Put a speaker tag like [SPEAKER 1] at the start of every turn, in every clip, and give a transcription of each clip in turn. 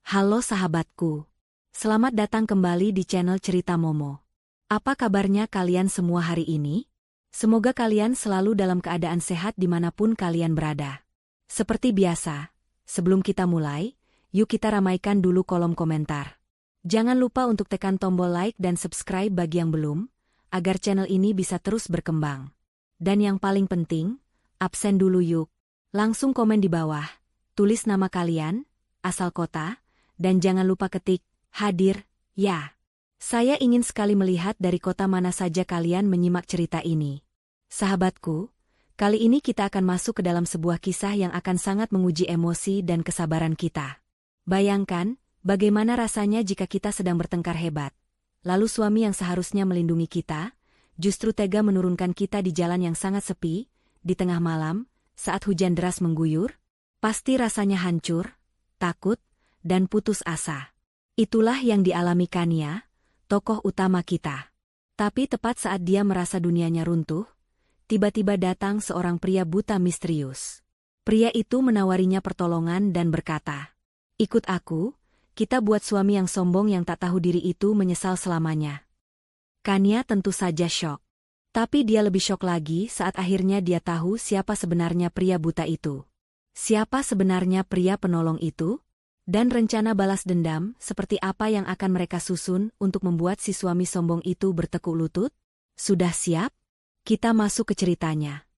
[SPEAKER 1] Halo sahabatku. Selamat datang kembali di channel Cerita Momo. Apa kabarnya kalian semua hari ini? Semoga kalian selalu dalam keadaan sehat dimanapun kalian berada. Seperti biasa, sebelum kita mulai, yuk kita ramaikan dulu kolom komentar. Jangan lupa untuk tekan tombol like dan subscribe bagi yang belum, agar channel ini bisa terus berkembang. Dan yang paling penting, absen dulu yuk. Langsung komen di bawah, tulis nama kalian, asal kota, dan jangan lupa ketik, hadir, ya. Saya ingin sekali melihat dari kota mana saja kalian menyimak cerita ini. Sahabatku, kali ini kita akan masuk ke dalam sebuah kisah yang akan sangat menguji emosi dan kesabaran kita. Bayangkan, bagaimana rasanya jika kita sedang bertengkar hebat. Lalu suami yang seharusnya melindungi kita, justru tega menurunkan kita di jalan yang sangat sepi, di tengah malam, saat hujan deras mengguyur. Pasti rasanya hancur, takut, dan putus asa. Itulah yang dialami Kania, tokoh utama kita. Tapi tepat saat dia merasa dunianya runtuh, tiba-tiba datang seorang pria buta misterius. Pria itu menawarinya pertolongan dan berkata, "Ikut aku, kita buat suami yang sombong yang tak tahu diri itu menyesal selamanya." Kania tentu saja syok. Tapi dia lebih syok lagi saat akhirnya dia tahu siapa sebenarnya pria buta itu. Siapa sebenarnya pria penolong itu? Dan rencana balas dendam seperti apa yang akan mereka susun untuk membuat si suami sombong itu bertekuk lutut? Sudah siap? Kita masuk ke ceritanya.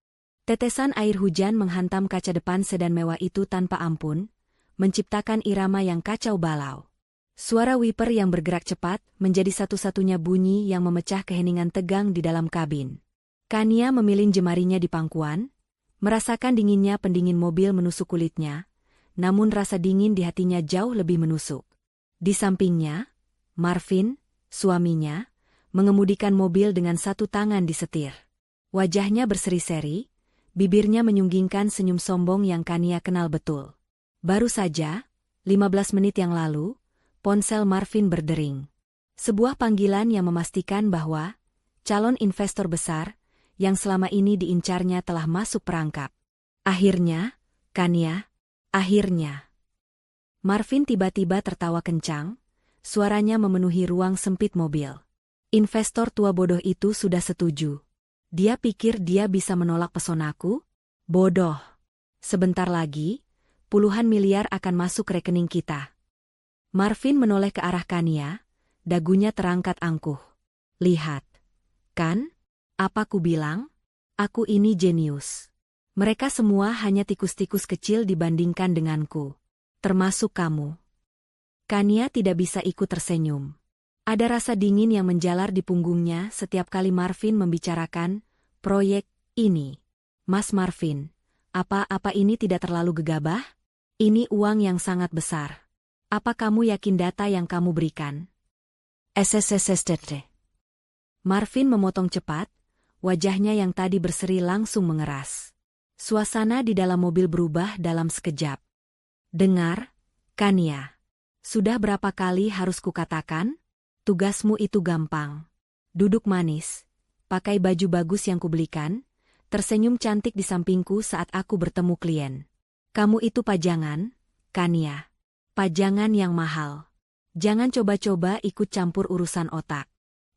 [SPEAKER 1] Tetesan air hujan menghantam kaca depan sedan mewah itu tanpa ampun, menciptakan irama yang kacau balau. Suara wiper yang bergerak cepat menjadi satu-satunya bunyi yang memecah keheningan tegang di dalam kabin. Kania memilin jemarinya di pangkuan, merasakan dinginnya pendingin mobil menusuk kulitnya. Namun rasa dingin di hatinya jauh lebih menusuk. Di sampingnya, Marvin, suaminya, mengemudikan mobil dengan satu tangan di setir. Wajahnya berseri-seri, bibirnya menyunggingkan senyum sombong yang Kania kenal betul. Baru saja, 15 menit yang lalu, ponsel Marvin berdering. Sebuah panggilan yang memastikan bahwa calon investor besar yang selama ini diincarnya telah masuk perangkap. Akhirnya, Kania, akhirnya. Marvin tiba-tiba tertawa kencang, suaranya memenuhi ruang sempit mobil. Investor tua bodoh itu sudah setuju. Dia pikir dia bisa menolak pesonaku? Bodoh. Sebentar lagi, puluhan miliar akan masuk rekening kita. Marvin menoleh ke arah Kania, dagunya terangkat angkuh. Lihat. Kan? Apa ku bilang? Aku ini jenius. Mereka semua hanya tikus-tikus kecil dibandingkan denganku. Termasuk kamu. Kania tidak bisa ikut tersenyum. Ada rasa dingin yang menjalar di punggungnya setiap kali Marvin membicarakan proyek ini. Mas Marvin, apa ini tidak terlalu gegabah? Ini uang yang sangat besar. Apa kamu yakin data yang kamu berikan? SSSSTT. Marvin memotong cepat, wajahnya yang tadi berseri langsung mengeras. Suasana di dalam mobil berubah dalam sekejap. Dengar, Kania. Sudah berapa kali harus kukatakan? Tugasmu itu gampang. Duduk manis, pakai baju bagus yang kubelikan, tersenyum cantik di sampingku saat aku bertemu klien. Kamu itu pajangan, Kania. Pajangan yang mahal. Jangan coba-coba ikut campur urusan otak.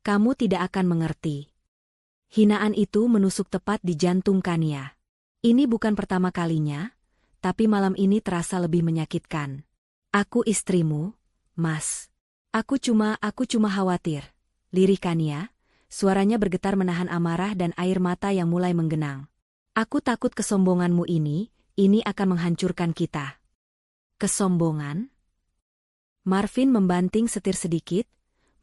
[SPEAKER 1] Kamu tidak akan mengerti. Hinaan itu menusuk tepat di jantung Kania. Ini bukan pertama kalinya, tapi malam ini terasa lebih menyakitkan. Aku istrimu, Mas. Aku cuma khawatir. Lirih Kania, suaranya bergetar menahan amarah dan air mata yang mulai menggenang. Aku takut kesombonganmu ini akan menghancurkan kita. Kesombongan? Marvin membanting setir sedikit,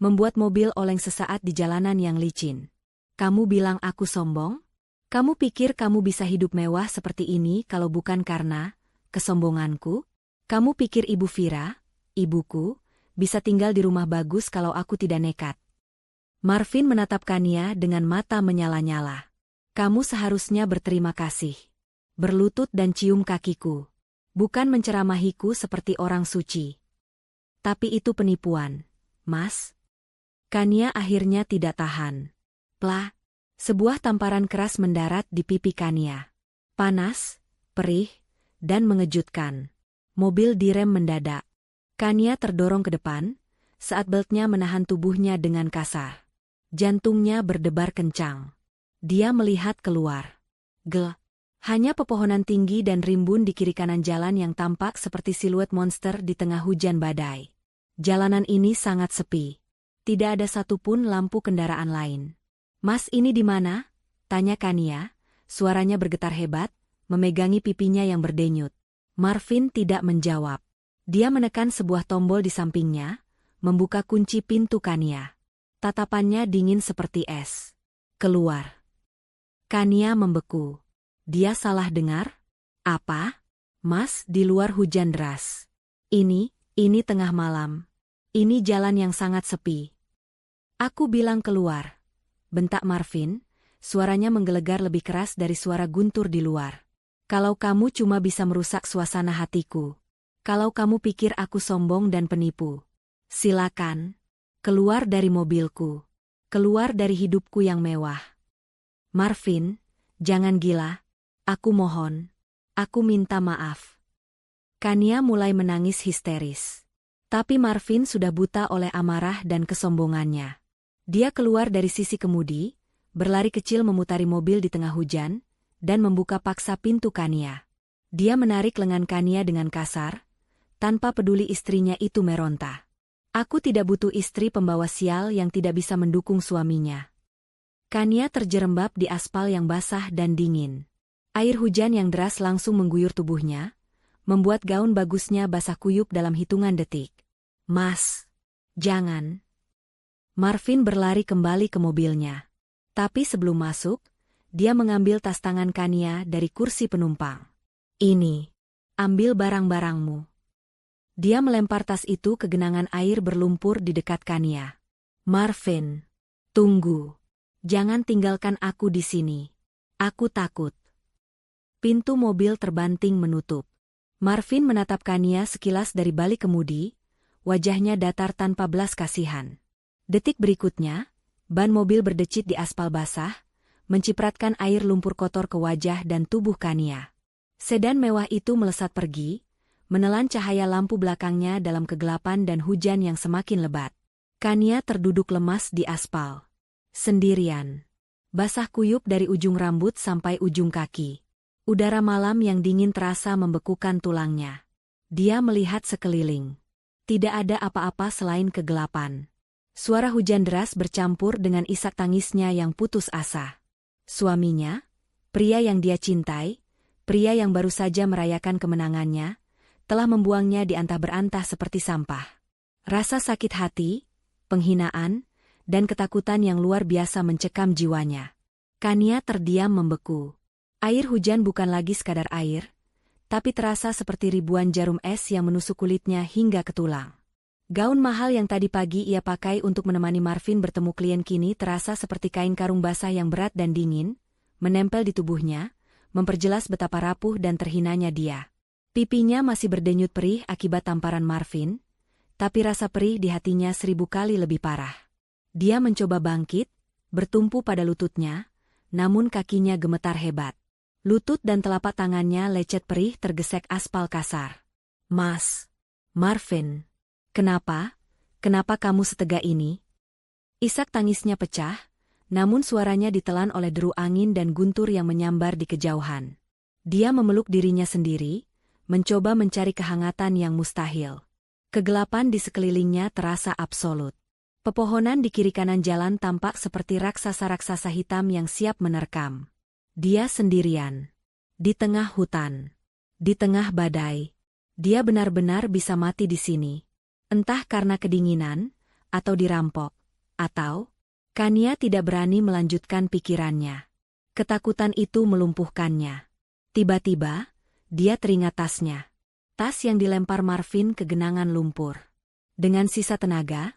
[SPEAKER 1] membuat mobil oleng sesaat di jalanan yang licin. Kamu bilang aku sombong? Kamu pikir kamu bisa hidup mewah seperti ini kalau bukan karena kesombonganku? Kamu pikir Ibu Vira, ibuku, bisa tinggal di rumah bagus kalau aku tidak nekat? Marvin menatap Kania dengan mata menyala-nyala. Kamu seharusnya berterima kasih. Berlutut dan cium kakiku. Bukan menceramahiku seperti orang suci. Tapi itu penipuan, Mas. Kania akhirnya tidak tahan. Plah. Sebuah tamparan keras mendarat di pipi Kania. Panas, perih, dan mengejutkan. Mobil direm mendadak. Kania terdorong ke depan, saat beltnya menahan tubuhnya dengan kasar. Jantungnya berdebar kencang. Dia melihat keluar. Hanya pepohonan tinggi dan rimbun di kiri kanan jalan yang tampak seperti siluet monster di tengah hujan badai. Jalanan ini sangat sepi. Tidak ada satupun lampu kendaraan lain. "Mas, ini di mana?" tanya Kania, suaranya bergetar hebat, memegangi pipinya yang berdenyut. Marvin tidak menjawab. Dia menekan sebuah tombol di sampingnya, membuka kunci pintu Kania. Tatapannya dingin seperti es. "Keluar." Kania membeku. Dia salah dengar? "Apa? Mas, di luar hujan deras. Ini tengah malam. Ini jalan yang sangat sepi." "Aku bilang keluar," bentak Marvin, suaranya menggelegar lebih keras dari suara guntur di luar. "Kalau kamu cuma bisa merusak suasana hatiku. Kalau kamu pikir aku sombong dan penipu. Silakan. Keluar dari mobilku. Keluar dari hidupku yang mewah." "Marvin, jangan gila. Aku mohon. Aku minta maaf." Kania mulai menangis histeris. Tapi Marvin sudah buta oleh amarah dan kesombongannya. Dia keluar dari sisi kemudi, berlari kecil memutari mobil di tengah hujan, dan membuka paksa pintu Kania. Dia menarik lengan Kania dengan kasar, tanpa peduli istrinya itu meronta. "Aku tidak butuh istri pembawa sial yang tidak bisa mendukung suaminya." Kania terjerembab di aspal yang basah dan dingin. Air hujan yang deras langsung mengguyur tubuhnya, membuat gaun bagusnya basah kuyup dalam hitungan detik. "Mas, jangan." Marvin berlari kembali ke mobilnya. Tapi sebelum masuk, dia mengambil tas tangan Kania dari kursi penumpang. "Ini, ambil barang-barangmu." Dia melempar tas itu ke genangan air berlumpur di dekat Kania. "Marvin, tunggu. Jangan tinggalkan aku di sini. Aku takut." Pintu mobil terbanting menutup. Marvin menatap Kania sekilas dari balik kemudi, wajahnya datar tanpa belas kasihan. Detik berikutnya, ban mobil berdecit di aspal basah, mencipratkan air lumpur kotor ke wajah dan tubuh Kania. Sedan mewah itu melesat pergi, menelan cahaya lampu belakangnya dalam kegelapan dan hujan yang semakin lebat. Kania terduduk lemas di aspal. Sendirian. Basah kuyup dari ujung rambut sampai ujung kaki. Udara malam yang dingin terasa membekukan tulangnya. Dia melihat sekeliling. Tidak ada apa-apa selain kegelapan. Suara hujan deras bercampur dengan isak tangisnya yang putus asa. Suaminya, pria yang dia cintai, pria yang baru saja merayakan kemenangannya, telah membuangnya di antah-berantah seperti sampah. Rasa sakit hati, penghinaan, dan ketakutan yang luar biasa mencekam jiwanya. Kania terdiam membeku. Air hujan bukan lagi sekadar air, tapi terasa seperti ribuan jarum es yang menusuk kulitnya hingga ke tulang. Gaun mahal yang tadi pagi ia pakai untuk menemani Marvin bertemu klien kini terasa seperti kain karung basah yang berat dan dingin, menempel di tubuhnya, memperjelas betapa rapuh dan terhinanya dia. Pipinya masih berdenyut perih akibat tamparan Marvin, tapi rasa perih di hatinya 1000 kali lebih parah. Dia mencoba bangkit, bertumpu pada lututnya, namun kakinya gemetar hebat. Lutut dan telapak tangannya lecet perih tergesek aspal kasar. "Mas, Marvin, kenapa? Kenapa kamu setega ini?" Isak tangisnya pecah, namun suaranya ditelan oleh deru angin dan guntur yang menyambar di kejauhan. Dia memeluk dirinya sendiri, mencoba mencari kehangatan yang mustahil. Kegelapan di sekelilingnya terasa absolut. Pepohonan di kiri kanan jalan tampak seperti raksasa-raksasa hitam yang siap menerkam. Dia sendirian. Di tengah hutan. Di tengah badai. Dia benar-benar bisa mati di sini. Entah karena kedinginan, atau dirampok, atau Kania tidak berani melanjutkan pikirannya. Ketakutan itu melumpuhkannya. Tiba-tiba, dia teringat tasnya. Tas yang dilempar Marvin ke genangan lumpur. Dengan sisa tenaga,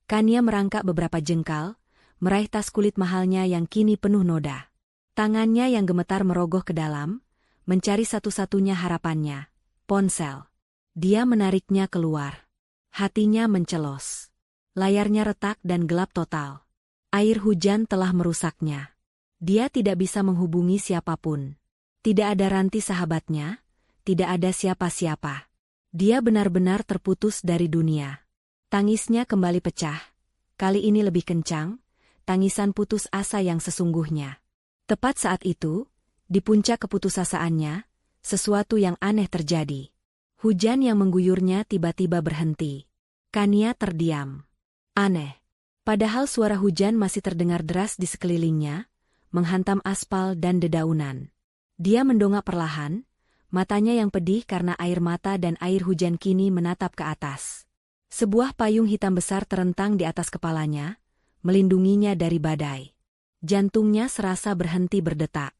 [SPEAKER 1] Kania merangkak beberapa jengkal, meraih tas kulit mahalnya yang kini penuh noda. Tangannya yang gemetar merogoh ke dalam, mencari satu-satunya harapannya, ponsel. Dia menariknya keluar. Hatinya mencelos. Layarnya retak dan gelap total. Air hujan telah merusaknya. Dia tidak bisa menghubungi siapapun. Tidak ada ranti sahabatnya, tidak ada siapa-siapa. Dia benar-benar terputus dari dunia. Tangisnya kembali pecah. Kali ini lebih kencang, tangisan putus asa yang sesungguhnya. Tepat saat itu, di puncak keputusasaannya, sesuatu yang aneh terjadi. Hujan yang mengguyurnya tiba-tiba berhenti. Kania terdiam. Aneh. Padahal suara hujan masih terdengar deras di sekelilingnya, menghantam aspal dan dedaunan. Dia mendongak perlahan, matanya yang pedih karena air mata dan air hujan kini menatap ke atas. Sebuah payung hitam besar terentang di atas kepalanya, melindunginya dari badai. Jantungnya serasa berhenti berdetak.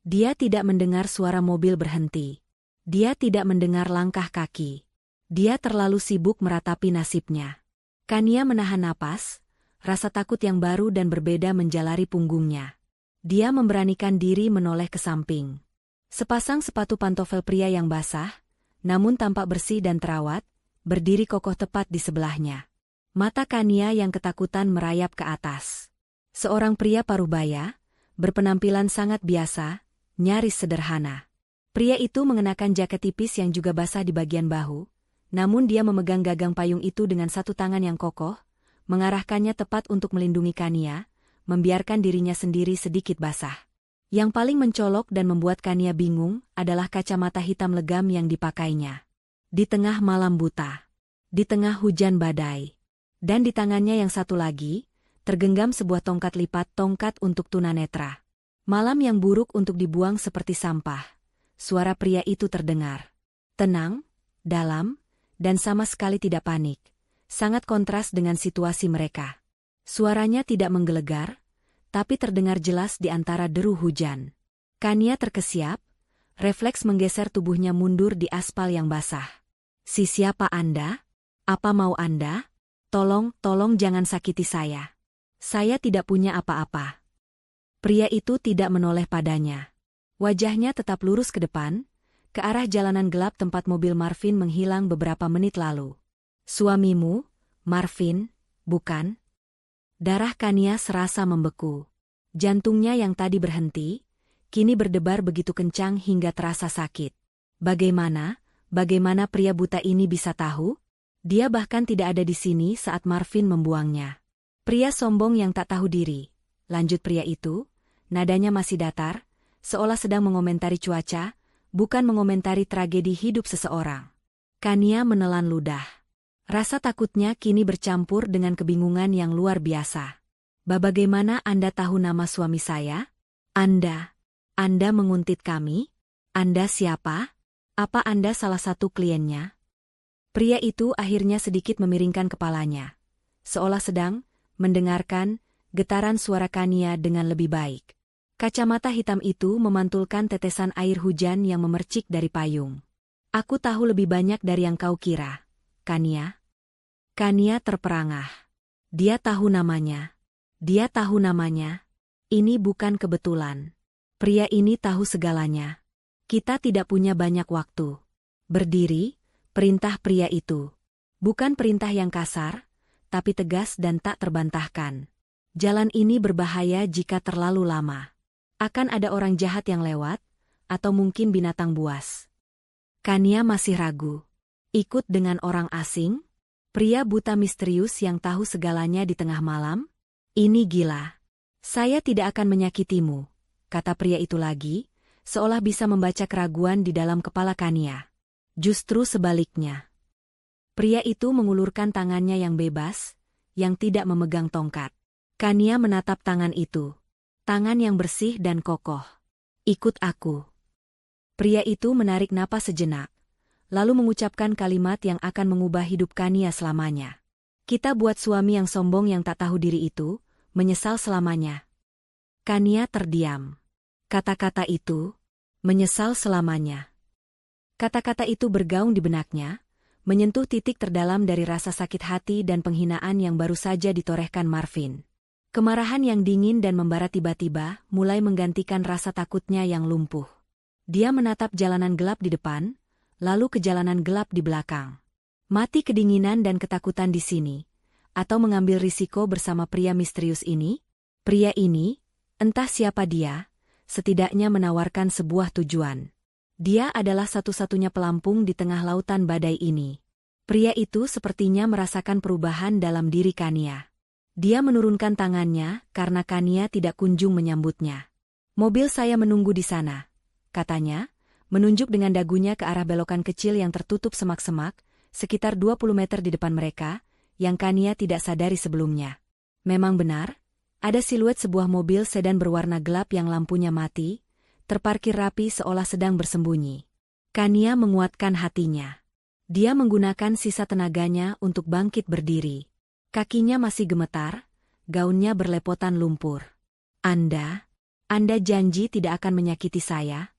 [SPEAKER 1] Dia tidak mendengar suara mobil berhenti. Dia tidak mendengar langkah kaki. Dia terlalu sibuk meratapi nasibnya. Kania menahan napas, rasa takut yang baru dan berbeda menjalari punggungnya. Dia memberanikan diri menoleh ke samping. Sepasang sepatu pantofel pria yang basah, namun tampak bersih dan terawat, berdiri kokoh tepat di sebelahnya. Mata Kania yang ketakutan merayap ke atas. Seorang pria parubaya, berpenampilan sangat biasa, nyaris sederhana. Pria itu mengenakan jaket tipis yang juga basah di bagian bahu, namun dia memegang gagang payung itu dengan satu tangan yang kokoh, mengarahkannya tepat untuk melindungi Kania, membiarkan dirinya sendiri sedikit basah. Yang paling mencolok dan membuat Kania bingung adalah kacamata hitam legam yang dipakainya. Di tengah malam buta, di tengah hujan badai, dan di tangannya yang satu lagi, tergenggam sebuah tongkat lipat, tongkat untuk tunanetra. Malam yang buruk untuk dibuang seperti sampah. Suara pria itu terdengar. Tenang, dalam, dan sama sekali tidak panik. Sangat kontras dengan situasi mereka. Suaranya tidak menggelegar, tapi terdengar jelas di antara deru hujan. Kania terkesiap, refleks menggeser tubuhnya mundur di aspal yang basah. Si siapa Anda? Apa mau Anda? Tolong jangan sakiti saya. Saya tidak punya apa-apa. Pria itu tidak menoleh padanya. Wajahnya tetap lurus ke depan, ke arah jalanan gelap tempat mobil Marvin menghilang beberapa menit lalu. Suamimu, Marvin, bukan? Darah Kania serasa membeku. Jantungnya yang tadi berhenti, kini berdebar begitu kencang hingga terasa sakit. Bagaimana pria buta ini bisa tahu? Dia bahkan tidak ada di sini saat Marvin membuangnya. Pria sombong yang tak tahu diri, lanjut pria itu, nadanya masih datar, seolah sedang mengomentari cuaca, bukan mengomentari tragedi hidup seseorang. Kania menelan ludah. Rasa takutnya kini bercampur dengan kebingungan yang luar biasa. Bagaimana Anda tahu nama suami saya? Anda menguntit kami? Anda siapa? Apa Anda salah satu kliennya? Pria itu akhirnya sedikit memiringkan kepalanya, seolah sedang mendengarkan getaran suara Kania dengan lebih baik. Kacamata hitam itu memantulkan tetesan air hujan yang memercik dari payung. Aku tahu lebih banyak dari yang kau kira, Kania. Kania terperangah. Dia tahu namanya. Ini bukan kebetulan. Pria ini tahu segalanya. Kita tidak punya banyak waktu. Berdiri, perintah pria itu. Bukan perintah yang kasar, tapi tegas dan tak terbantahkan. Jalan ini berbahaya jika terlalu lama. Akan ada orang jahat yang lewat, atau mungkin binatang buas. Kania masih ragu. Ikut dengan orang asing? Pria buta misterius yang tahu segalanya di tengah malam? Ini gila. Saya tidak akan menyakitimu, kata pria itu lagi, seolah bisa membaca keraguan di dalam kepala Kania. Justru sebaliknya. Pria itu mengulurkan tangannya yang bebas, yang tidak memegang tongkat. Kania menatap tangan itu. Tangan yang bersih dan kokoh. Ikut aku. Pria itu menarik napas sejenak, lalu mengucapkan kalimat yang akan mengubah hidup Kania selamanya. Kita buat suami yang sombong yang tak tahu diri itu, menyesal selamanya. Kania terdiam. Kata-kata itu, menyesal selamanya. Kata-kata itu bergaung di benaknya, menyentuh titik terdalam dari rasa sakit hati dan penghinaan yang baru saja ditorehkan Marvin. Kemarahan yang dingin dan membara tiba-tiba mulai menggantikan rasa takutnya yang lumpuh. Dia menatap jalanan gelap di depan, lalu ke jalanan gelap di belakang. Mati kedinginan dan ketakutan di sini, atau mengambil risiko bersama pria misterius ini? Pria ini, entah siapa dia, setidaknya menawarkan sebuah tujuan. Dia adalah satu-satunya pelampung di tengah lautan badai ini. Pria itu sepertinya merasakan perubahan dalam diri Kania. Dia menurunkan tangannya karena Kania tidak kunjung menyambutnya. "Mobil saya menunggu di sana," katanya, menunjuk dengan dagunya ke arah belokan kecil yang tertutup semak-semak, sekitar 20 meter di depan mereka, yang Kania tidak sadari sebelumnya. Memang benar, ada siluet sebuah mobil sedan berwarna gelap yang lampunya mati, terparkir rapi seolah sedang bersembunyi. Kania menguatkan hatinya. Dia menggunakan sisa tenaganya untuk bangkit berdiri. Kakinya masih gemetar, gaunnya berlepotan lumpur. Anda janji tidak akan menyakiti saya?"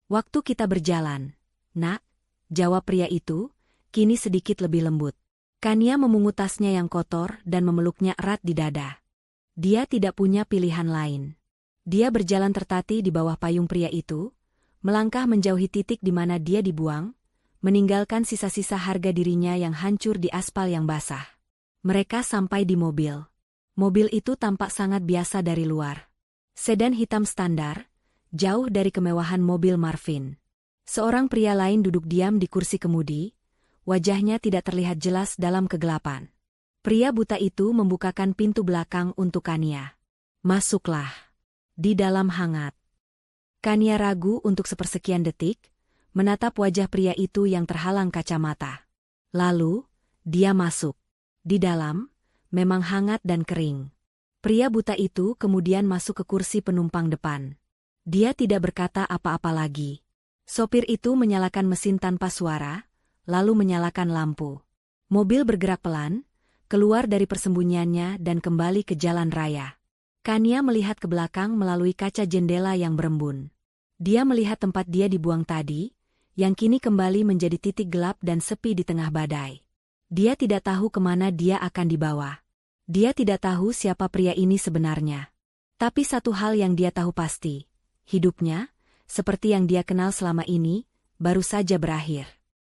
[SPEAKER 1] "Waktu kita berjalan, Nak," jawab pria itu, kini sedikit lebih lembut. Kania memungut tasnya yang kotor dan memeluknya erat di dada. Dia tidak punya pilihan lain. Dia berjalan tertatih di bawah payung pria itu, melangkah menjauhi titik di mana dia dibuang, meninggalkan sisa-sisa harga dirinya yang hancur di aspal yang basah. Mereka sampai di mobil. Mobil itu tampak sangat biasa dari luar. Sedan hitam standar, jauh dari kemewahan mobil Marvin. Seorang pria lain duduk diam di kursi kemudi, wajahnya tidak terlihat jelas dalam kegelapan. Pria buta itu membukakan pintu belakang untuk Kania. "Masuklah." Di dalam hangat. Kania ragu untuk sepersekian detik, menatap wajah pria itu yang terhalang kacamata. Lalu, dia masuk. Di dalam, memang hangat dan kering. Pria buta itu kemudian masuk ke kursi penumpang depan. Dia tidak berkata apa-apa lagi. Sopir itu menyalakan mesin tanpa suara, lalu menyalakan lampu. Mobil bergerak pelan, keluar dari persembunyiannya dan kembali ke jalan raya. Kania melihat ke belakang melalui kaca jendela yang berembun. Dia melihat tempat dia dibuang tadi, yang kini kembali menjadi titik gelap dan sepi di tengah badai. Dia tidak tahu kemana dia akan dibawa. Dia tidak tahu siapa pria ini sebenarnya. Tapi satu hal yang dia tahu pasti, hidupnya, seperti yang dia kenal selama ini, baru saja berakhir.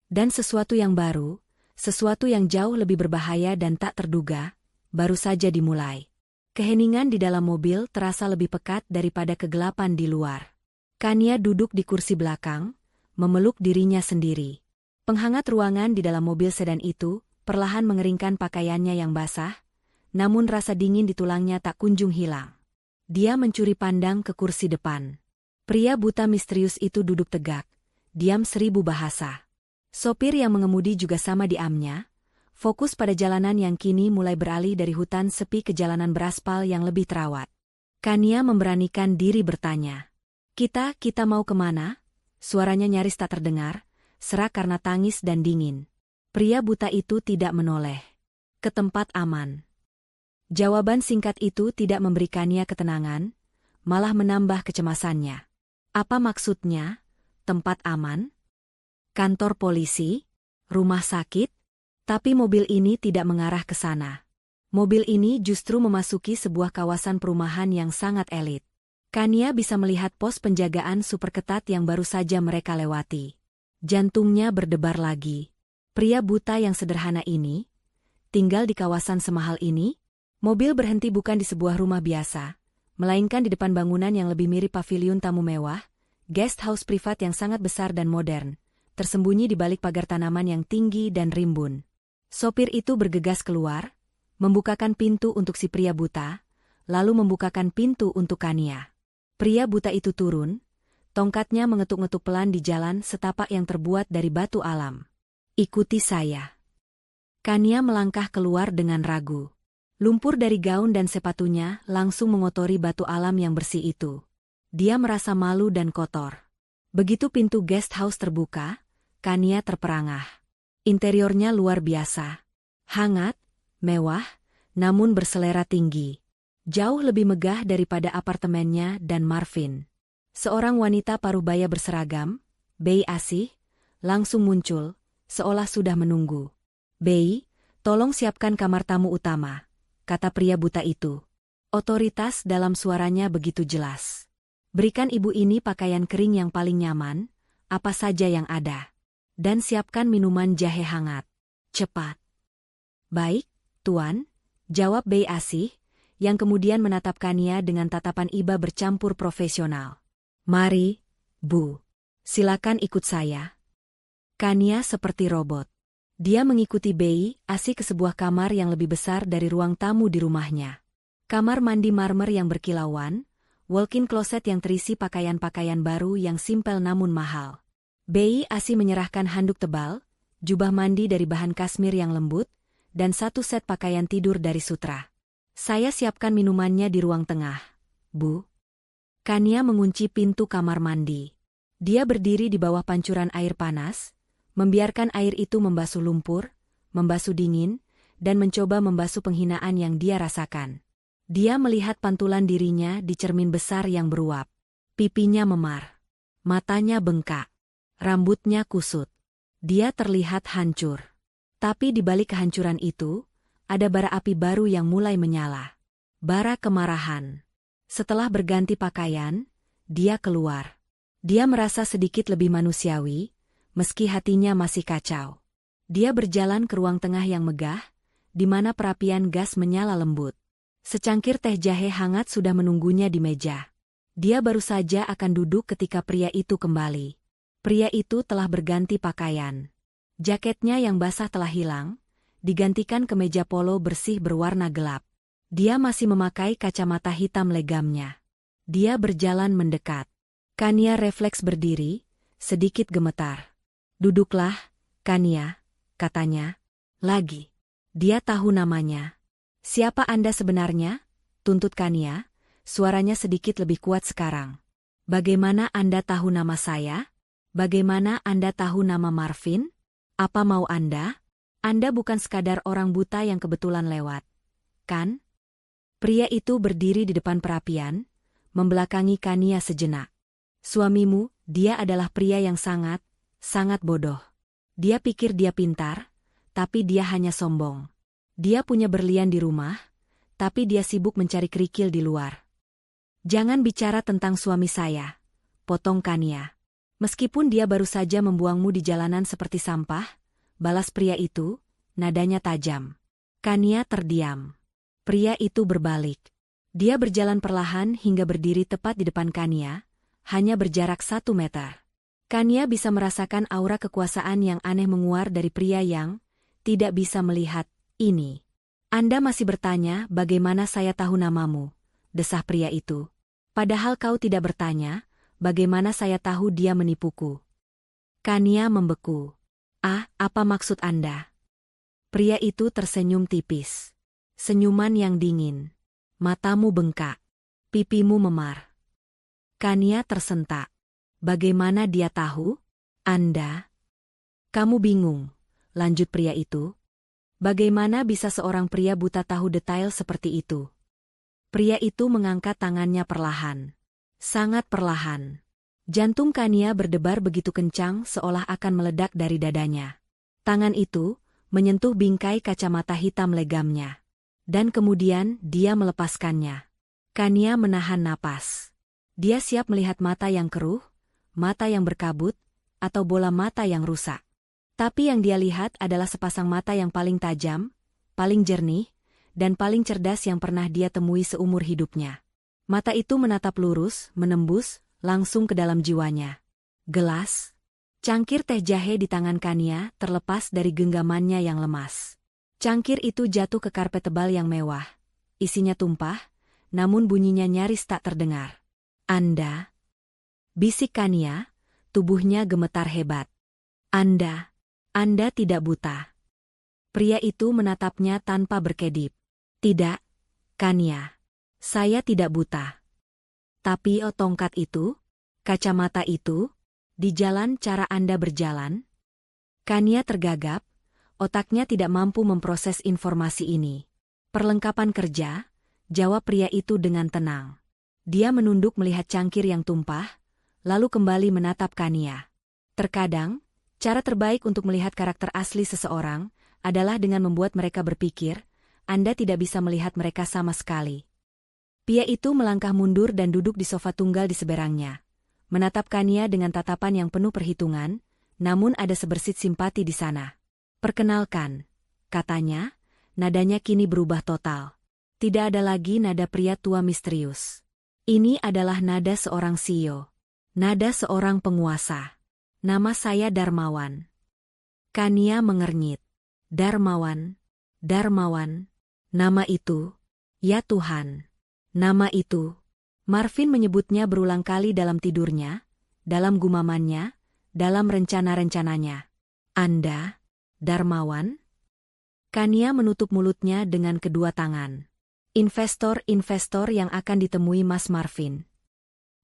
[SPEAKER 1] Dan sesuatu yang baru, sesuatu yang jauh lebih berbahaya dan tak terduga, baru saja dimulai. Keheningan di dalam mobil terasa lebih pekat daripada kegelapan di luar. Kania duduk di kursi belakang, memeluk dirinya sendiri. Penghangat ruangan di dalam mobil sedan itu perlahan mengeringkan pakaiannya yang basah, namun rasa dingin di tulangnya tak kunjung hilang. Dia mencuri pandang ke kursi depan. Pria buta misterius itu duduk tegak, diam 1000 bahasa. Sopir yang mengemudi juga sama diamnya, fokus pada jalanan yang kini mulai beralih dari hutan sepi ke jalanan beraspal yang lebih terawat. Kania memberanikan diri bertanya. Kita mau kemana?" Suaranya nyaris tak terdengar, serak karena tangis dan dingin. Pria buta itu tidak menoleh. "Ke tempat aman." Jawaban singkat itu tidak memberikannya ketenangan, malah menambah kecemasannya. Apa maksudnya? Tempat aman? Kantor polisi? Rumah sakit? Tapi mobil ini tidak mengarah ke sana. Mobil ini justru memasuki sebuah kawasan perumahan yang sangat elit. Kania bisa melihat pos penjagaan super ketat yang baru saja mereka lewati. Jantungnya berdebar lagi. Pria buta yang sederhana ini, tinggal di kawasan semahal ini? Mobil berhenti bukan di sebuah rumah biasa, melainkan di depan bangunan yang lebih mirip paviliun tamu mewah, guest house privat yang sangat besar dan modern, tersembunyi di balik pagar tanaman yang tinggi dan rimbun. Sopir itu bergegas keluar, membukakan pintu untuk si pria buta, lalu membukakan pintu untuk Kania. Pria buta itu turun, tongkatnya mengetuk-ngetuk pelan di jalan setapak yang terbuat dari batu alam. "Ikuti saya." Kania melangkah keluar dengan ragu. Lumpur dari gaun dan sepatunya langsung mengotori batu alam yang bersih itu. Dia merasa malu dan kotor. Begitu pintu guest house terbuka, Kania terperangah. Interiornya luar biasa. Hangat, mewah, namun berselera tinggi. Jauh lebih megah daripada apartemennya dan Marvin. Seorang wanita parubaya berseragam, Bei Asih, langsung muncul, seolah sudah menunggu. "Bei, tolong siapkan kamar tamu utama," kata pria buta itu. Otoritas dalam suaranya begitu jelas. "Berikan ibu ini pakaian kering yang paling nyaman, apa saja yang ada. Dan siapkan minuman jahe hangat. Cepat." "Baik, Tuan," jawab Bei Asih, yang kemudian menatap Kania dengan tatapan iba bercampur profesional. "Mari, Bu." Silakan ikut saya. Kania seperti robot. Dia mengikuti Bei Asi ke sebuah kamar yang lebih besar dari ruang tamu di rumahnya. Kamar mandi marmer yang berkilauan, walk-in closet yang terisi pakaian-pakaian baru yang simpel namun mahal. Bei Asi menyerahkan handuk tebal, jubah mandi dari bahan kasmir yang lembut, dan satu set pakaian tidur dari sutra. Saya siapkan minumannya di ruang tengah, Bu. Kania mengunci pintu kamar mandi. Dia berdiri di bawah pancuran air panas, membiarkan air itu membasuh lumpur, membasuh dingin, dan mencoba membasuh penghinaan yang dia rasakan. Dia melihat pantulan dirinya di cermin besar yang beruap. Pipinya memar. Matanya bengkak. Rambutnya kusut. Dia terlihat hancur. Tapi di balik kehancuran itu, ada bara api baru yang mulai menyala. Bara kemarahan. Setelah berganti pakaian, dia keluar. Dia merasa sedikit lebih manusiawi, meski hatinya masih kacau. Dia berjalan ke ruang tengah yang megah, di mana perapian gas menyala lembut. Secangkir teh jahe hangat sudah menunggunya di meja. Dia baru saja akan duduk ketika pria itu kembali. Pria itu telah berganti pakaian. Jaketnya yang basah telah hilang, digantikan kemeja polo bersih berwarna gelap. Dia masih memakai kacamata hitam legamnya. Dia berjalan mendekat. Kania refleks berdiri, sedikit gemetar. "Duduklah, Kania," katanya. Lagi. Dia tahu namanya. "Siapa Anda sebenarnya?" tuntut Kania, suaranya sedikit lebih kuat sekarang. "Bagaimana Anda tahu nama saya? Bagaimana Anda tahu nama Marvin? Apa mau Anda? Anda bukan sekadar orang buta yang kebetulan lewat, kan?" Pria itu berdiri di depan perapian, membelakangi Kania sejenak. "Suamimu, dia adalah pria yang sangat bodoh. Dia pikir dia pintar, tapi dia hanya sombong. Dia punya berlian di rumah, tapi dia sibuk mencari kerikil di luar." "Jangan bicara tentang suami saya," potong Kania. "Meskipun dia baru saja membuangmu di jalanan seperti sampah," balas pria itu, nadanya tajam. Kania terdiam. Pria itu berbalik. Dia berjalan perlahan hingga berdiri tepat di depan Kania, hanya berjarak 1 meter. Kania bisa merasakan aura kekuasaan yang aneh menguar dari pria yang tidak bisa melihat ini. "Anda masih bertanya bagaimana saya tahu namamu," desah pria itu. "Padahal kau tidak bertanya, bagaimana saya tahu dia menipuku." Kania membeku. Apa maksud Anda?" Pria itu tersenyum tipis. Senyuman yang dingin. Matamu bengkak. Pipimu memar. Kania tersentak. "Bagaimana dia tahu? Anda?" "Kamu bingung," lanjut pria itu. "Bagaimana bisa seorang pria buta tahu detail seperti itu?" Pria itu mengangkat tangannya perlahan. Sangat perlahan. Jantung Kania berdebar begitu kencang seolah akan meledak dari dadanya. Tangan itu menyentuh bingkai kacamata hitam legamnya. Dan kemudian dia melepaskannya. Kania menahan napas. Dia siap melihat mata yang keruh, mata yang berkabut, atau bola mata yang rusak. Tapi yang dia lihat adalah sepasang mata yang paling tajam, paling jernih, dan paling cerdas yang pernah dia temui seumur hidupnya. Mata itu menatap lurus, menembus, langsung ke dalam jiwanya. Gelas. Cangkir teh jahe di tangan Kania terlepas dari genggamannya yang lemas. Cangkir itu jatuh ke karpet tebal yang mewah. Isinya tumpah, namun bunyinya nyaris tak terdengar. "Anda?" bisik Kania, tubuhnya gemetar hebat. Anda tidak buta." Pria itu menatapnya tanpa berkedip. "Tidak, Kania. Saya tidak buta. Tapi tongkat itu, kacamata itu, di jalan cara Anda berjalan?" Kania tergagap, otaknya tidak mampu memproses informasi ini. "Perlengkapan kerja," jawab pria itu dengan tenang. Dia menunduk melihat cangkir yang tumpah, lalu kembali menatap Kania. Terkadang, cara terbaik untuk melihat karakter asli seseorang adalah dengan membuat mereka berpikir, Anda tidak bisa melihat mereka sama sekali. Pria itu melangkah mundur dan duduk di sofa tunggal di seberangnya. Menatap Kania dengan tatapan yang penuh perhitungan, namun ada sebersit simpati di sana. "Perkenalkan," katanya, nadanya kini berubah total. Tidak ada lagi nada pria tua misterius. Ini adalah nada seorang CEO. Nada seorang penguasa. Nama saya Darmawan. Kania mengernyit. Darmawan. Darmawan. Nama itu. Ya Tuhan. Nama itu. Marvin menyebutnya berulang kali dalam tidurnya, dalam gumamannya, dalam rencana-rencananya. Anda, Darmawan? Kania menutup mulutnya dengan kedua tangan. Investor-investor yang akan ditemui Mas Marvin.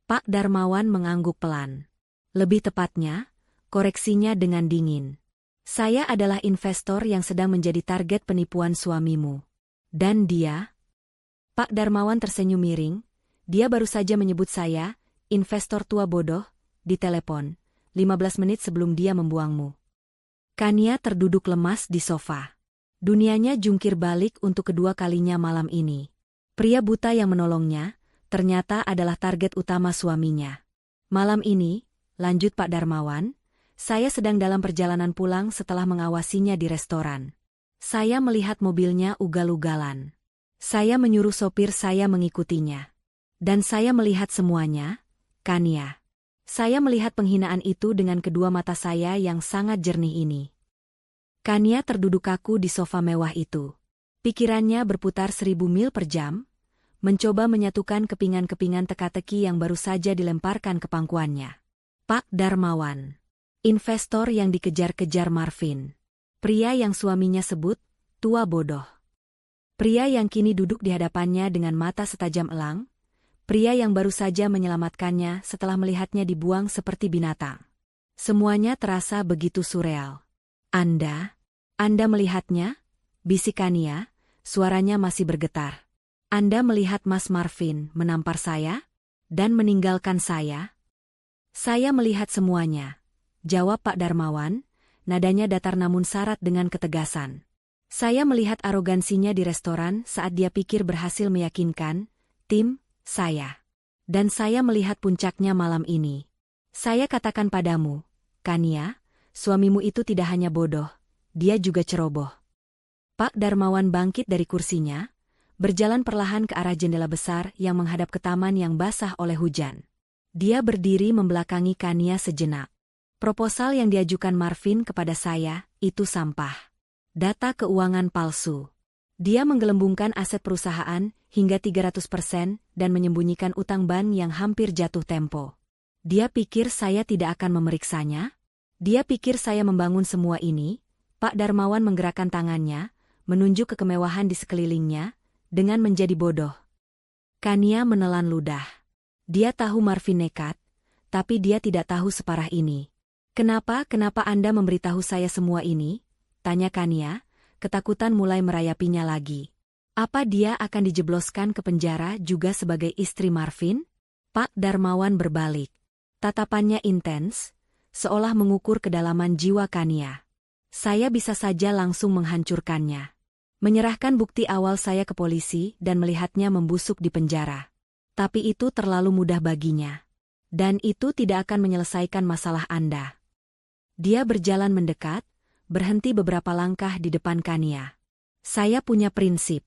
[SPEAKER 1] Pak Darmawan mengangguk pelan. Lebih tepatnya, koreksinya dengan dingin. Saya adalah investor yang sedang menjadi target penipuan suamimu. Dan dia? Pak Darmawan tersenyum miring. Dia baru saja menyebut saya, investor tua bodoh, di telepon, 15 menit sebelum dia membuangmu. Kania terduduk lemas di sofa. Dunianya jungkir balik untuk kedua kalinya malam ini. Pria buta yang menolongnya, ternyata adalah target utama suaminya. Malam ini, lanjut Pak Darmawan, saya sedang dalam perjalanan pulang setelah mengawasinya di restoran. Saya melihat mobilnya ugal-ugalan. Saya menyuruh sopir saya mengikutinya. Dan saya melihat semuanya, Kania. Saya melihat penghinaan itu dengan kedua mata saya yang sangat jernih ini. Kania terduduk kaku di sofa mewah itu. Pikirannya berputar 1000 mil per jam, mencoba menyatukan kepingan-kepingan teka-teki yang baru saja dilemparkan ke pangkuannya. Pak Darmawan. Investor yang dikejar-kejar Marvin. Pria yang suaminya sebut, tua bodoh. Pria yang kini duduk di hadapannya dengan mata setajam elang. Pria yang baru saja menyelamatkannya setelah melihatnya dibuang seperti binatang. Semuanya terasa begitu surreal. Anda melihatnya? Bisik Kania, suaranya masih bergetar. Anda melihat Mas Marvin menampar saya? Dan meninggalkan saya? Saya melihat semuanya, jawab Pak Darmawan, nadanya datar namun syarat dengan ketegasan. Saya melihat arogansinya di restoran saat dia pikir berhasil meyakinkan tim saya. Dan saya melihat puncaknya malam ini. Saya katakan padamu, Kania, suamimu itu tidak hanya bodoh, dia juga ceroboh. Pak Darmawan bangkit dari kursinya, berjalan perlahan ke arah jendela besar yang menghadap ke taman yang basah oleh hujan. Dia berdiri membelakangi Kania sejenak. Proposal yang diajukan Marvin kepada saya, itu sampah. Data keuangan palsu. Dia menggelembungkan aset perusahaan hingga 300% dan menyembunyikan utang bank yang hampir jatuh tempo. Dia pikir saya tidak akan memeriksanya? Dia pikir saya membangun semua ini? Pak Darmawan menggerakkan tangannya, menunjuk ke kemewahan di sekelilingnya, dengan menjadi bodoh. Kania menelan ludah. Dia tahu Marvin nekat, tapi dia tidak tahu separah ini. Kenapa Anda memberitahu saya semua ini? Tanya Kania, ketakutan mulai merayapinya lagi. Apa dia akan dijebloskan ke penjara juga sebagai istri Marvin? Pak Darmawan berbalik. Tatapannya intens, seolah mengukur kedalaman jiwa Kania. Saya bisa saja langsung menghancurkannya. Menyerahkan bukti awal saya ke polisi dan melihatnya membusuk di penjara. Tapi itu terlalu mudah baginya. Dan itu tidak akan menyelesaikan masalah Anda. Dia berjalan mendekat, berhenti beberapa langkah di depan Kania. Saya punya prinsip,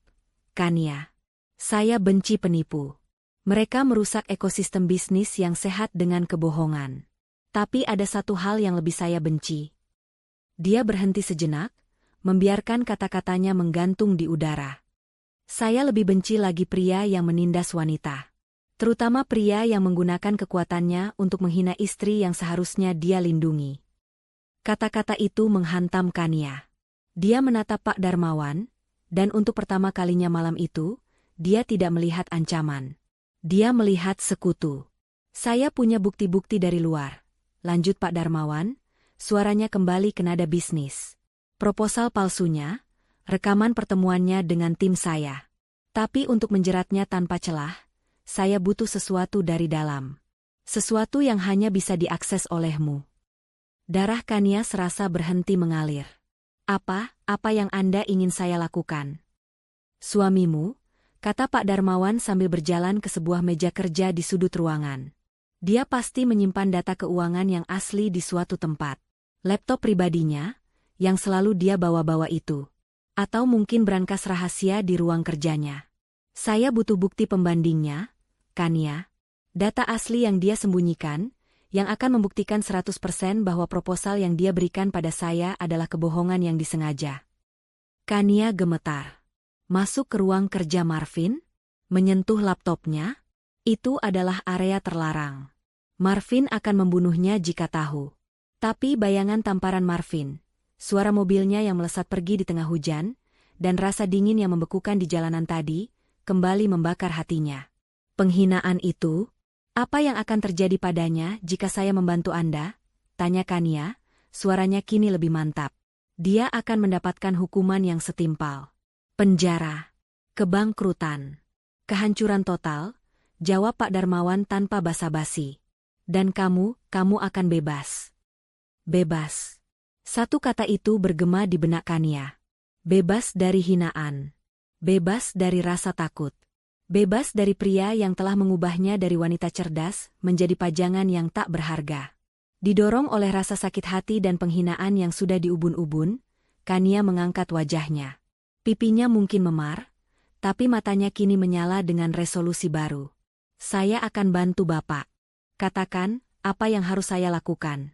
[SPEAKER 1] Kania. Saya benci penipu. Mereka merusak ekosistem bisnis yang sehat dengan kebohongan. Tapi ada satu hal yang lebih saya benci. Dia berhenti sejenak, membiarkan kata-katanya menggantung di udara. Saya lebih benci lagi pria yang menindas wanita. Terutama pria yang menggunakan kekuatannya untuk menghina istri yang seharusnya dia lindungi. Kata-kata itu menghantam Kania. Dia menatap Pak Darmawan, dan untuk pertama kalinya malam itu, dia tidak melihat ancaman. Dia melihat sekutu. Saya punya bukti-bukti dari luar. Lanjut Pak Darmawan, suaranya kembali ke nada bisnis. Proposal palsunya, rekaman pertemuannya dengan tim saya. Tapi untuk menjeratnya tanpa celah, saya butuh sesuatu dari dalam. Sesuatu yang hanya bisa diakses olehmu. Darah Kania serasa berhenti mengalir. Apa yang Anda ingin saya lakukan? Suamimu, kata Pak Darmawan sambil berjalan ke sebuah meja kerja di sudut ruangan. Dia pasti menyimpan data keuangan yang asli di suatu tempat. Laptop pribadinya, yang selalu dia bawa-bawa itu. Atau mungkin brankas rahasia di ruang kerjanya. Saya butuh bukti pembandingnya, Kania. Data asli yang dia sembunyikan, yang akan membuktikan 100% bahwa proposal yang dia berikan pada saya adalah kebohongan yang disengaja. Kania gemetar. Masuk ke ruang kerja Marvin, menyentuh laptopnya. Itu adalah area terlarang. Marvin akan membunuhnya jika tahu. Tapi bayangan tamparan Marvin, suara mobilnya yang melesat pergi di tengah hujan, dan rasa dingin yang membekukan di jalanan tadi, kembali membakar hatinya. Penghinaan itu? Apa yang akan terjadi padanya jika saya membantu Anda? Tanya Kania, suaranya kini lebih mantap. Dia akan mendapatkan hukuman yang setimpal. Penjara. Kebangkrutan. Kehancuran total, jawab Pak Darmawan tanpa basa-basi. Dan kamu akan bebas. Bebas. Satu kata itu bergema di benak Kania. Bebas dari hinaan. Bebas dari rasa takut. Bebas dari pria yang telah mengubahnya dari wanita cerdas menjadi pajangan yang tak berharga. Didorong oleh rasa sakit hati dan penghinaan yang sudah diubun-ubun, Kania mengangkat wajahnya. Pipinya mungkin memar, tapi matanya kini menyala dengan resolusi baru. Saya akan bantu Bapak. Katakan, apa yang harus saya lakukan?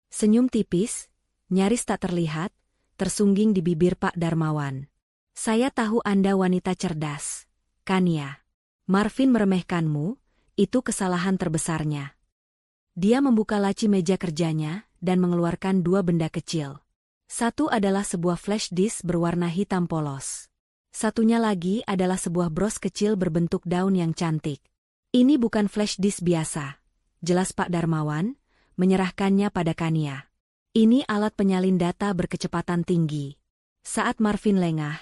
[SPEAKER 1] Senyum tipis, nyaris tak terlihat, tersungging di bibir Pak Darmawan. Saya tahu Anda wanita cerdas. Kania. Marvin meremehkanmu, itu kesalahan terbesarnya. Dia membuka laci meja kerjanya dan mengeluarkan dua benda kecil. Satu adalah sebuah flash disk berwarna hitam polos. Satunya lagi adalah sebuah bros kecil berbentuk daun yang cantik. Ini bukan flash disk biasa, jelas Pak Darmawan, menyerahkannya pada Kania. Ini alat penyalin data berkecepatan tinggi. Saat Marvin lengah,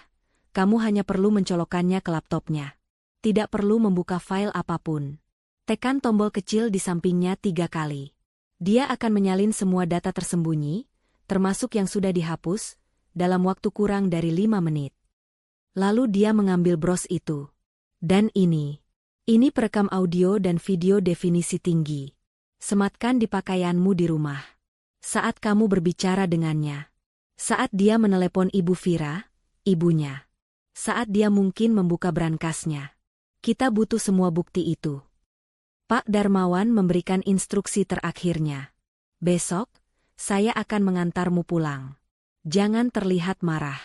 [SPEAKER 1] kamu hanya perlu mencolokkannya ke laptopnya. Tidak perlu membuka file apapun. Tekan tombol kecil di sampingnya 3 kali. Dia akan menyalin semua data tersembunyi, termasuk yang sudah dihapus, dalam waktu kurang dari 5 menit. Lalu dia mengambil bros itu. Dan ini perekam audio dan video definisi tinggi. Sematkan di pakaianmu di rumah. Saat kamu berbicara dengannya. Saat dia menelepon Ibu Vira, ibunya. Saat dia mungkin membuka brankasnya. Kita butuh semua bukti itu. Pak Darmawan memberikan instruksi terakhirnya. Besok, saya akan mengantarmu pulang. Jangan terlihat marah.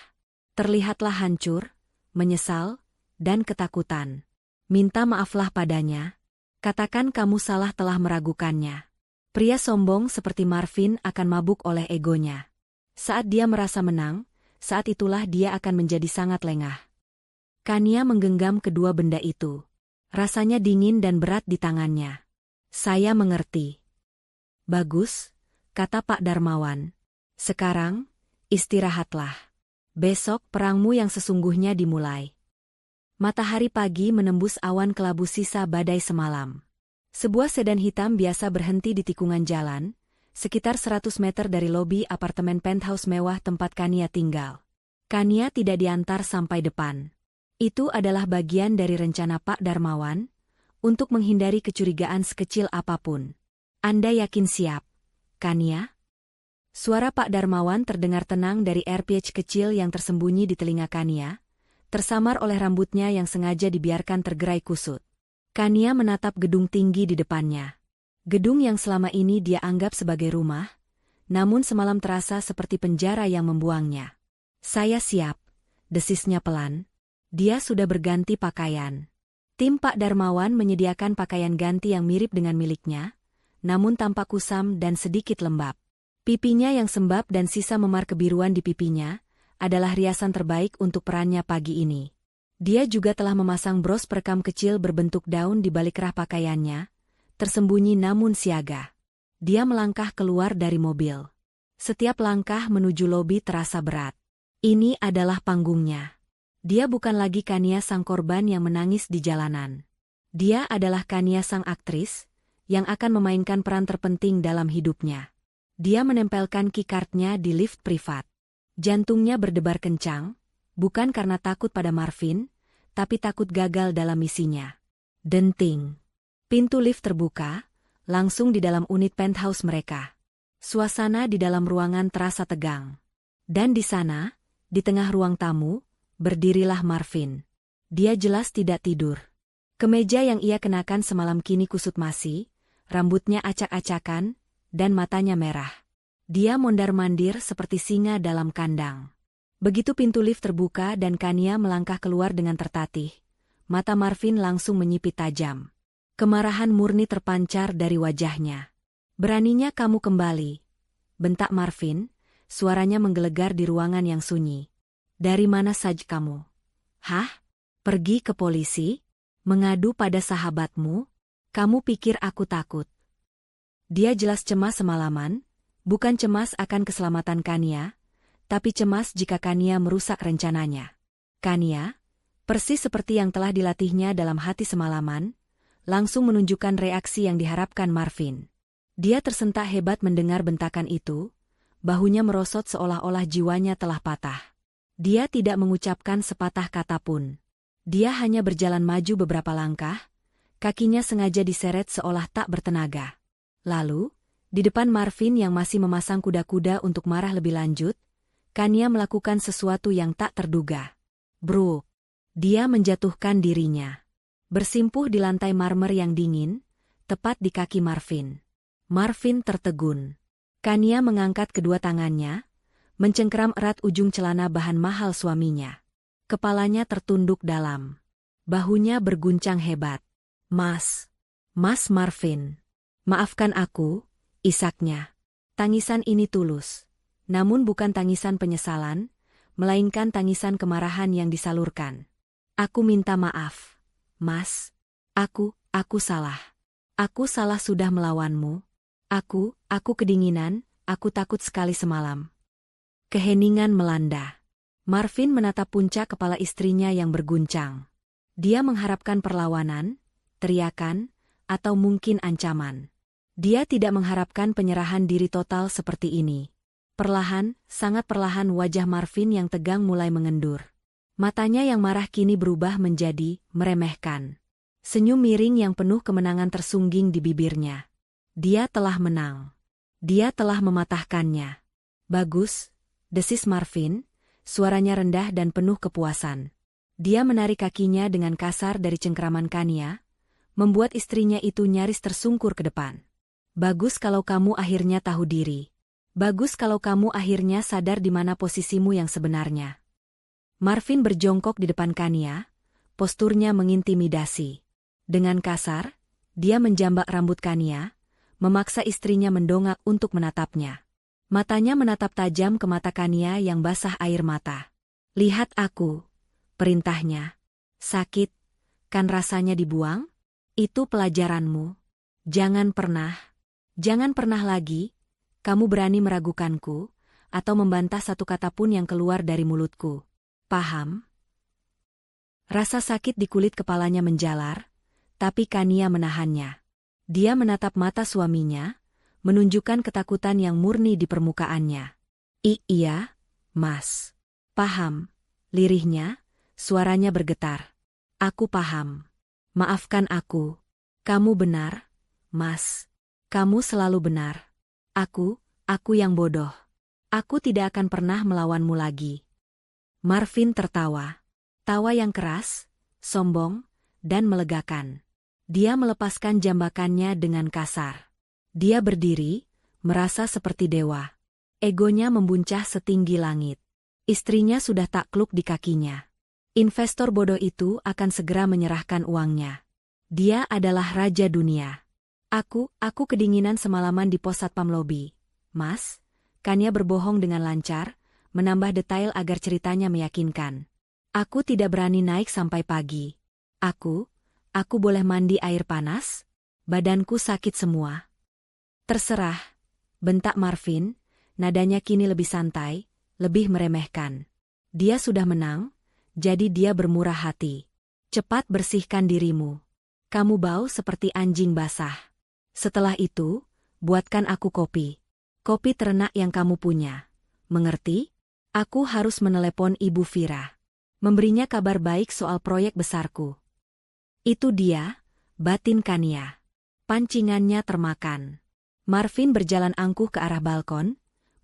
[SPEAKER 1] Terlihatlah hancur, menyesal, dan ketakutan. Minta maaflah padanya. Katakan kamu salah telah meragukannya. Pria sombong seperti Marvin akan mabuk oleh egonya. Saat dia merasa menang, saat itulah dia akan menjadi sangat lengah. Kania menggenggam kedua benda itu. Rasanya dingin dan berat di tangannya. Saya mengerti. Bagus, kata Pak Darmawan. Sekarang, istirahatlah. Besok perangmu yang sesungguhnya dimulai. Matahari pagi menembus awan kelabu sisa badai semalam. Sebuah sedan hitam biasa berhenti di tikungan jalan, sekitar 100 meter dari lobi apartemen penthouse mewah tempat Kania tinggal. Kania tidak diantar sampai depan. Itu adalah bagian dari rencana Pak Darmawan untuk menghindari kecurigaan sekecil apapun. Anda yakin siap, Kania? Suara Pak Darmawan terdengar tenang dari airpitch kecil yang tersembunyi di telinga Kania, tersamar oleh rambutnya yang sengaja dibiarkan tergerai kusut. Kania menatap gedung tinggi di depannya. Gedung yang selama ini dia anggap sebagai rumah, namun semalam terasa seperti penjara yang membuangnya. Saya siap, desisnya pelan. Dia sudah berganti pakaian. Tim Pak Darmawan menyediakan pakaian ganti yang mirip dengan miliknya, namun tampak kusam dan sedikit lembab. Pipinya yang sembab dan sisa memar kebiruan di pipinya adalah riasan terbaik untuk perannya pagi ini. Dia juga telah memasang bros perekam kecil berbentuk daun di balik rah pakaiannya, tersembunyi namun siaga. Dia melangkah keluar dari mobil. Setiap langkah menuju lobi terasa berat. Ini adalah panggungnya. Dia bukan lagi Kania sang korban yang menangis di jalanan. Dia adalah Kania sang aktris, yang akan memainkan peran terpenting dalam hidupnya. Dia menempelkan keycardnya di lift privat. Jantungnya berdebar kencang, bukan karena takut pada Marvin, tapi takut gagal dalam misinya. Denting. Pintu lift terbuka, langsung di dalam unit penthouse mereka. Suasana di dalam ruangan terasa tegang. Dan di sana, di tengah ruang tamu, berdirilah Marvin. Dia jelas tidak tidur. Kemeja yang ia kenakan semalam kini kusut masih, rambutnya acak-acakan, dan matanya merah. Dia mondar-mandir seperti singa dalam kandang. Begitu pintu lift terbuka dan Kania melangkah keluar dengan tertatih, mata Marvin langsung menyipit tajam. Kemarahan murni terpancar dari wajahnya. "Beraninya kamu kembali," bentak Marvin, suaranya menggelegar di ruangan yang sunyi. "Dari mana saja kamu?" "Hah? Pergi ke polisi? Mengadu pada sahabatmu? Kamu pikir aku takut?" Dia jelas cemas semalaman, bukan cemas akan keselamatan Kania, tapi cemas jika Kania merusak rencananya. Kania, persis seperti yang telah dilatihnya dalam hati semalaman, langsung menunjukkan reaksi yang diharapkan Marvin. Dia tersentak hebat mendengar bentakan itu, bahunya merosot seolah-olah jiwanya telah patah. Dia tidak mengucapkan sepatah kata pun. Dia hanya berjalan maju beberapa langkah, kakinya sengaja diseret seolah tak bertenaga. Lalu, di depan Marvin yang masih memasang kuda-kuda untuk marah lebih lanjut, Kania melakukan sesuatu yang tak terduga. Bro, dia menjatuhkan dirinya. Bersimpuh di lantai marmer yang dingin, tepat di kaki Marvin. Marvin tertegun. Kania mengangkat kedua tangannya, mencengkeram erat ujung celana bahan mahal suaminya. Kepalanya tertunduk dalam. Bahunya berguncang hebat. Mas Marvin, maafkan aku, isaknya. Tangisan ini tulus. Namun bukan tangisan penyesalan, melainkan tangisan kemarahan yang disalurkan. "Aku minta maaf, Mas. Aku salah. Aku salah sudah melawanmu. Aku kedinginan, aku takut sekali semalam." Keheningan melanda. Marvin menatap puncak kepala istrinya yang berguncang. Dia mengharapkan perlawanan, teriakan, atau mungkin ancaman. Dia tidak mengharapkan penyerahan diri total seperti ini. Perlahan, sangat perlahan wajah Marvin yang tegang mulai mengendur. Matanya yang marah kini berubah menjadi meremehkan. Senyum miring yang penuh kemenangan tersungging di bibirnya. Dia telah menang. Dia telah mematahkannya. "Bagus," desis Marvin, suaranya rendah dan penuh kepuasan. Dia menarik kakinya dengan kasar dari cengkeraman Kania, membuat istrinya itu nyaris tersungkur ke depan. "Bagus kalau kamu akhirnya tahu diri. Bagus kalau kamu akhirnya sadar di mana posisimu yang sebenarnya." Marvin berjongkok di depan Kania, posturnya mengintimidasi. Dengan kasar, dia menjambak rambut Kania, memaksa istrinya mendongak untuk menatapnya. Matanya menatap tajam ke mata Kania yang basah air mata. "Lihat aku," perintahnya. "Sakit, kan rasanya dibuang? Itu pelajaranmu. Jangan pernah lagi, kamu berani meragukanku, atau membantah satu kata pun yang keluar dari mulutku. Paham?" Rasa sakit di kulit kepalanya menjalar, tapi Kania menahannya. Dia menatap mata suaminya, menunjukkan ketakutan yang murni di permukaannya. Iya, Mas. Paham," lirihnya, suaranya bergetar. "Aku paham. Maafkan aku. Kamu benar, Mas. Kamu selalu benar. Aku yang bodoh. Aku tidak akan pernah melawanmu lagi." Marvin tertawa. Tawa yang keras, sombong, dan melegakan. Dia melepaskan jambakannya dengan kasar. Dia berdiri, merasa seperti dewa. Egonya membuncah setinggi langit. Istrinya sudah takluk di kakinya. Investor bodoh itu akan segera menyerahkan uangnya. Dia adalah raja dunia. Aku kedinginan semalaman di pos satpam lobi. Mas, Kania berbohong dengan lancar, menambah detail agar ceritanya meyakinkan. "Aku tidak berani naik sampai pagi. Aku boleh mandi air panas? Badanku sakit semua." "Terserah," bentak Marvin, nadanya kini lebih santai, lebih meremehkan. Dia sudah menang, jadi dia bermurah hati. "Cepat bersihkan dirimu. Kamu bau seperti anjing basah. Setelah itu, buatkan aku kopi. Kopi terenak yang kamu punya. Mengerti? Aku harus menelepon Ibu Vira. Memberinya kabar baik soal proyek besarku." "Itu dia," batin Kania. Pancingannya termakan. Marvin berjalan angkuh ke arah balkon,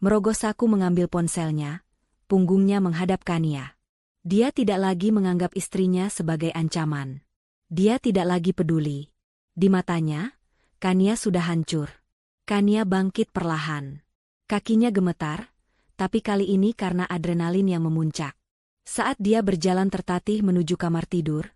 [SPEAKER 1] merogoh saku mengambil ponselnya, punggungnya menghadap Kania. Dia tidak lagi menganggap istrinya sebagai ancaman. Dia tidak lagi peduli. Di matanya, Kania sudah hancur. Kania bangkit perlahan. Kakinya gemetar, tapi kali ini karena adrenalin yang memuncak. Saat dia berjalan tertatih menuju kamar tidur,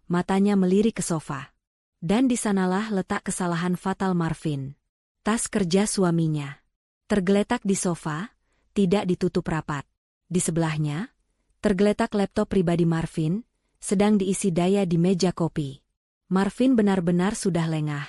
[SPEAKER 1] matanya melirik ke sofa. Dan di sanalah letak kesalahan fatal Marvin. Tas kerja suaminya. Tergeletak di sofa, tidak ditutup rapat. Di sebelahnya, tergeletak laptop pribadi Marvin, sedang diisi daya di meja kopi. Marvin benar-benar sudah lengah.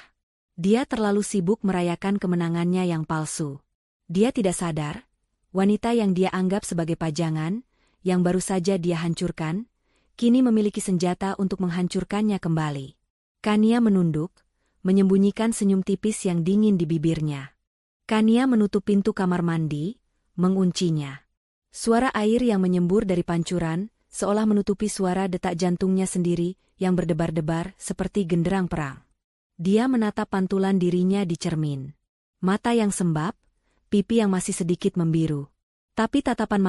[SPEAKER 1] Dia terlalu sibuk merayakan kemenangannya yang palsu. Dia tidak sadar, wanita yang dia anggap sebagai pajangan, yang baru saja dia hancurkan, kini memiliki senjata untuk menghancurkannya kembali. Kania menunduk, menyembunyikan senyum tipis yang dingin di bibirnya. Kania menutup pintu kamar mandi, menguncinya. Suara air yang menyembur dari pancuran, seolah menutupi suara detak jantungnya sendiri yang berdebar-debar seperti genderang perang. Dia menatap pantulan dirinya di cermin. Mata yang sembab, pipi yang masih sedikit membiru. Tapi tatapan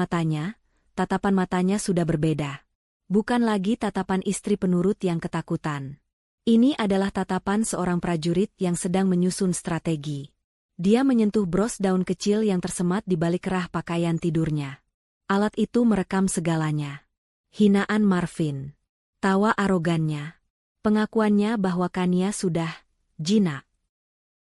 [SPEAKER 1] matanya sudah berbeda. Bukan lagi tatapan istri penurut yang ketakutan. Ini adalah tatapan seorang prajurit yang sedang menyusun strategi. Dia menyentuh bros daun kecil yang tersemat di balik kerah pakaian tidurnya. Alat itu merekam segalanya. Hinaan Marvin. Tawa arogannya. Pengakuannya bahwa Kania sudah jinak.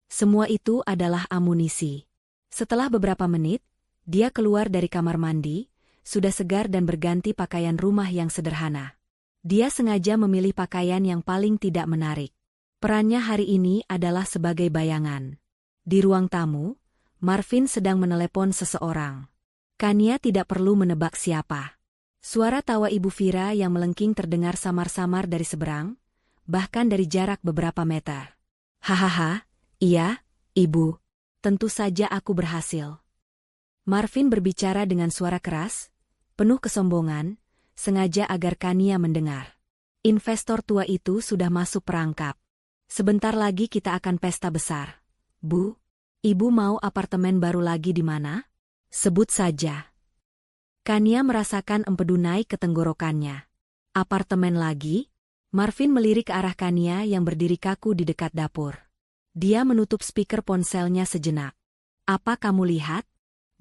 [SPEAKER 1] Semua itu adalah amunisi. Setelah beberapa menit, dia keluar dari kamar mandi, sudah segar dan berganti pakaian rumah yang sederhana. Dia sengaja memilih pakaian yang paling tidak menarik. Perannya hari ini adalah sebagai bayangan. Di ruang tamu, Marvin sedang menelepon seseorang. Kania tidak perlu menebak siapa. Suara tawa Ibu Vira yang melengking terdengar samar-samar dari seberang, bahkan dari jarak beberapa meter. Hahaha, iya, Ibu. Tentu saja aku berhasil. Marvin berbicara dengan suara keras, penuh kesombongan, sengaja agar Kania mendengar. Investor tua itu sudah masuk perangkap. Sebentar lagi kita akan pesta besar. Bu, Ibu mau apartemen baru lagi di mana? Sebut saja. Kania merasakan empedu naik ke tenggorokannya. Apartemen lagi? Marvin melirik ke arah Kania yang berdiri kaku di dekat dapur. Dia menutup speaker ponselnya sejenak. Apa kamu lihat?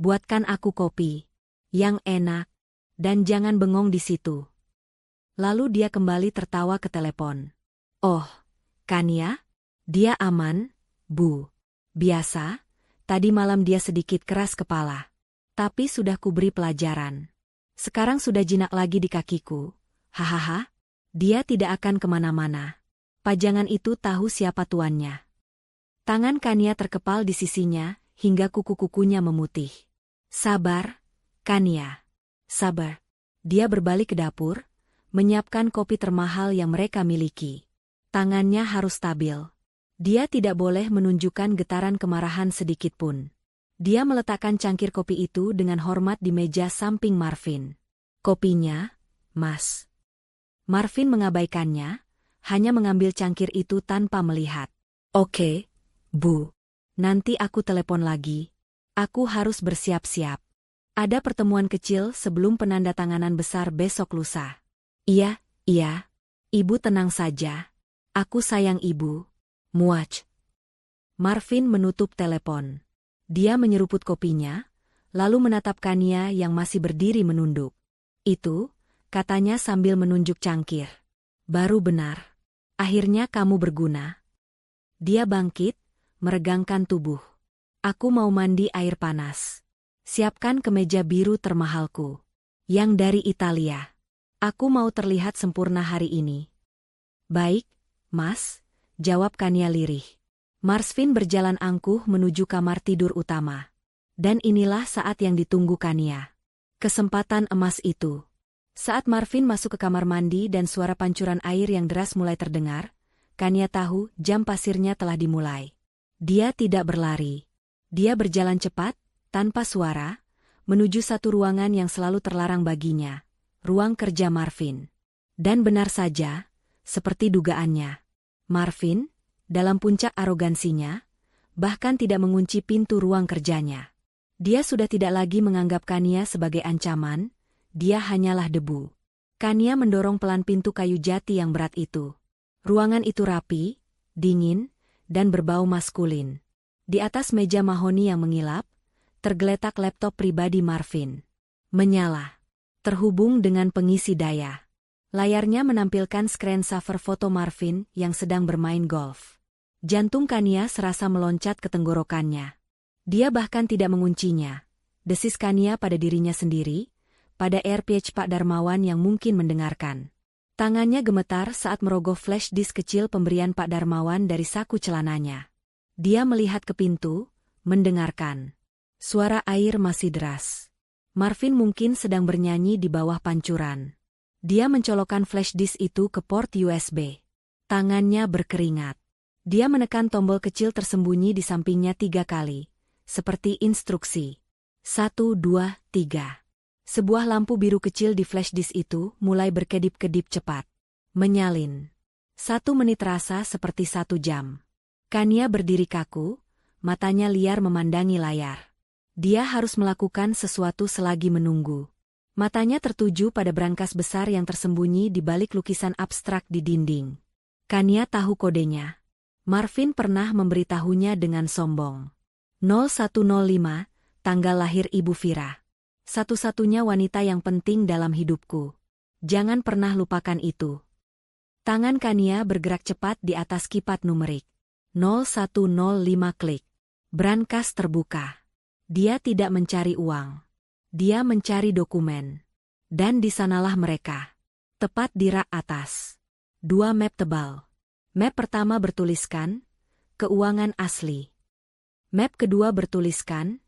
[SPEAKER 1] Buatkan aku kopi. Yang enak. Dan jangan bengong di situ. Lalu dia kembali tertawa ke telepon. Oh, Kania? Dia aman, Bu. Biasa, tadi malam dia sedikit keras kepala. Tapi sudah kuberi pelajaran. Sekarang sudah jinak lagi di kakiku. Hahaha, dia tidak akan kemana-mana. Pajangan itu tahu siapa tuannya. Tangan Kania terkepal di sisinya, hingga kuku-kukunya memutih. Sabar, Kania. Sabar. Dia berbalik ke dapur, menyiapkan kopi termahal yang mereka miliki. Tangannya harus stabil. Dia tidak boleh menunjukkan getaran kemarahan sedikitpun. Dia meletakkan cangkir kopi itu dengan hormat di meja samping Marvin. Kopinya, Mas. Marvin mengabaikannya, hanya mengambil cangkir itu tanpa melihat. Oke, Bu. Nanti aku telepon lagi. Aku harus bersiap-siap. Ada pertemuan kecil sebelum penandatanganan besar besok lusa. Iya, Ibu tenang saja. Aku sayang Ibu. Muach. Marvin menutup telepon. Dia menyeruput kopinya, lalu menatap Kania yang masih berdiri menunduk. Itu, katanya sambil menunjuk cangkir. Baru benar. Akhirnya kamu berguna. Dia bangkit, meregangkan tubuh. Aku mau mandi air panas. Siapkan kemeja biru termahalku. Yang dari Italia. Aku mau terlihat sempurna hari ini. Baik, Mas, jawab Kania lirih. Marvin berjalan angkuh menuju kamar tidur utama. Dan inilah saat yang ditunggu Kania. Kesempatan emas itu. Saat Marvin masuk ke kamar mandi dan suara pancuran air yang deras mulai terdengar, Kania tahu jam pasirnya telah dimulai. Dia tidak berlari. Dia berjalan cepat, tanpa suara, menuju satu ruangan yang selalu terlarang baginya, ruang kerja Marvin. Dan benar saja, seperti dugaannya, Marvin, dalam puncak arogansinya, bahkan tidak mengunci pintu ruang kerjanya. Dia sudah tidak lagi menganggap Kania sebagai ancaman, dia hanyalah debu. Kania mendorong pelan pintu kayu jati yang berat itu. Ruangan itu rapi, dingin, dan berbau maskulin. Di atas meja mahoni yang mengilap, tergeletak laptop pribadi Marvin. Menyala. Terhubung dengan pengisi daya. Layarnya menampilkan screensaver foto Marvin yang sedang bermain golf. Jantung Kania serasa meloncat ke tenggorokannya. Dia bahkan tidak menguncinya. Desis Kania pada dirinya sendiri, pada AirPage Pak Darmawan yang mungkin mendengarkan. Tangannya gemetar saat merogoh flash disk kecil pemberian Pak Darmawan dari saku celananya. Dia melihat ke pintu, mendengarkan. Suara air masih deras. Marvin mungkin sedang bernyanyi di bawah pancuran. Dia mencolokkan flash disk itu ke port USB. Tangannya berkeringat. Dia menekan tombol kecil tersembunyi di sampingnya 3 kali, seperti instruksi. 1, 2, 3. Sebuah lampu biru kecil di flash disk itu mulai berkedip-kedip cepat. Menyalin. 1 menit terasa seperti 1 jam. Kania berdiri kaku, matanya liar memandangi layar. Dia harus melakukan sesuatu selagi menunggu. Matanya tertuju pada brankas besar yang tersembunyi di balik lukisan abstrak di dinding. Kania tahu kodenya. Marvin pernah memberitahunya dengan sombong. 0105, tanggal lahir Ibu Vira. Satu-satunya wanita yang penting dalam hidupku. Jangan pernah lupakan itu. Tangan Kania bergerak cepat di atas keypad numerik. 0105 klik. Brankas terbuka. Dia tidak mencari uang. Dia mencari dokumen. Dan di sanalah mereka. Tepat di rak atas. 2 map tebal. Map pertama bertuliskan, keuangan asli. Map kedua bertuliskan,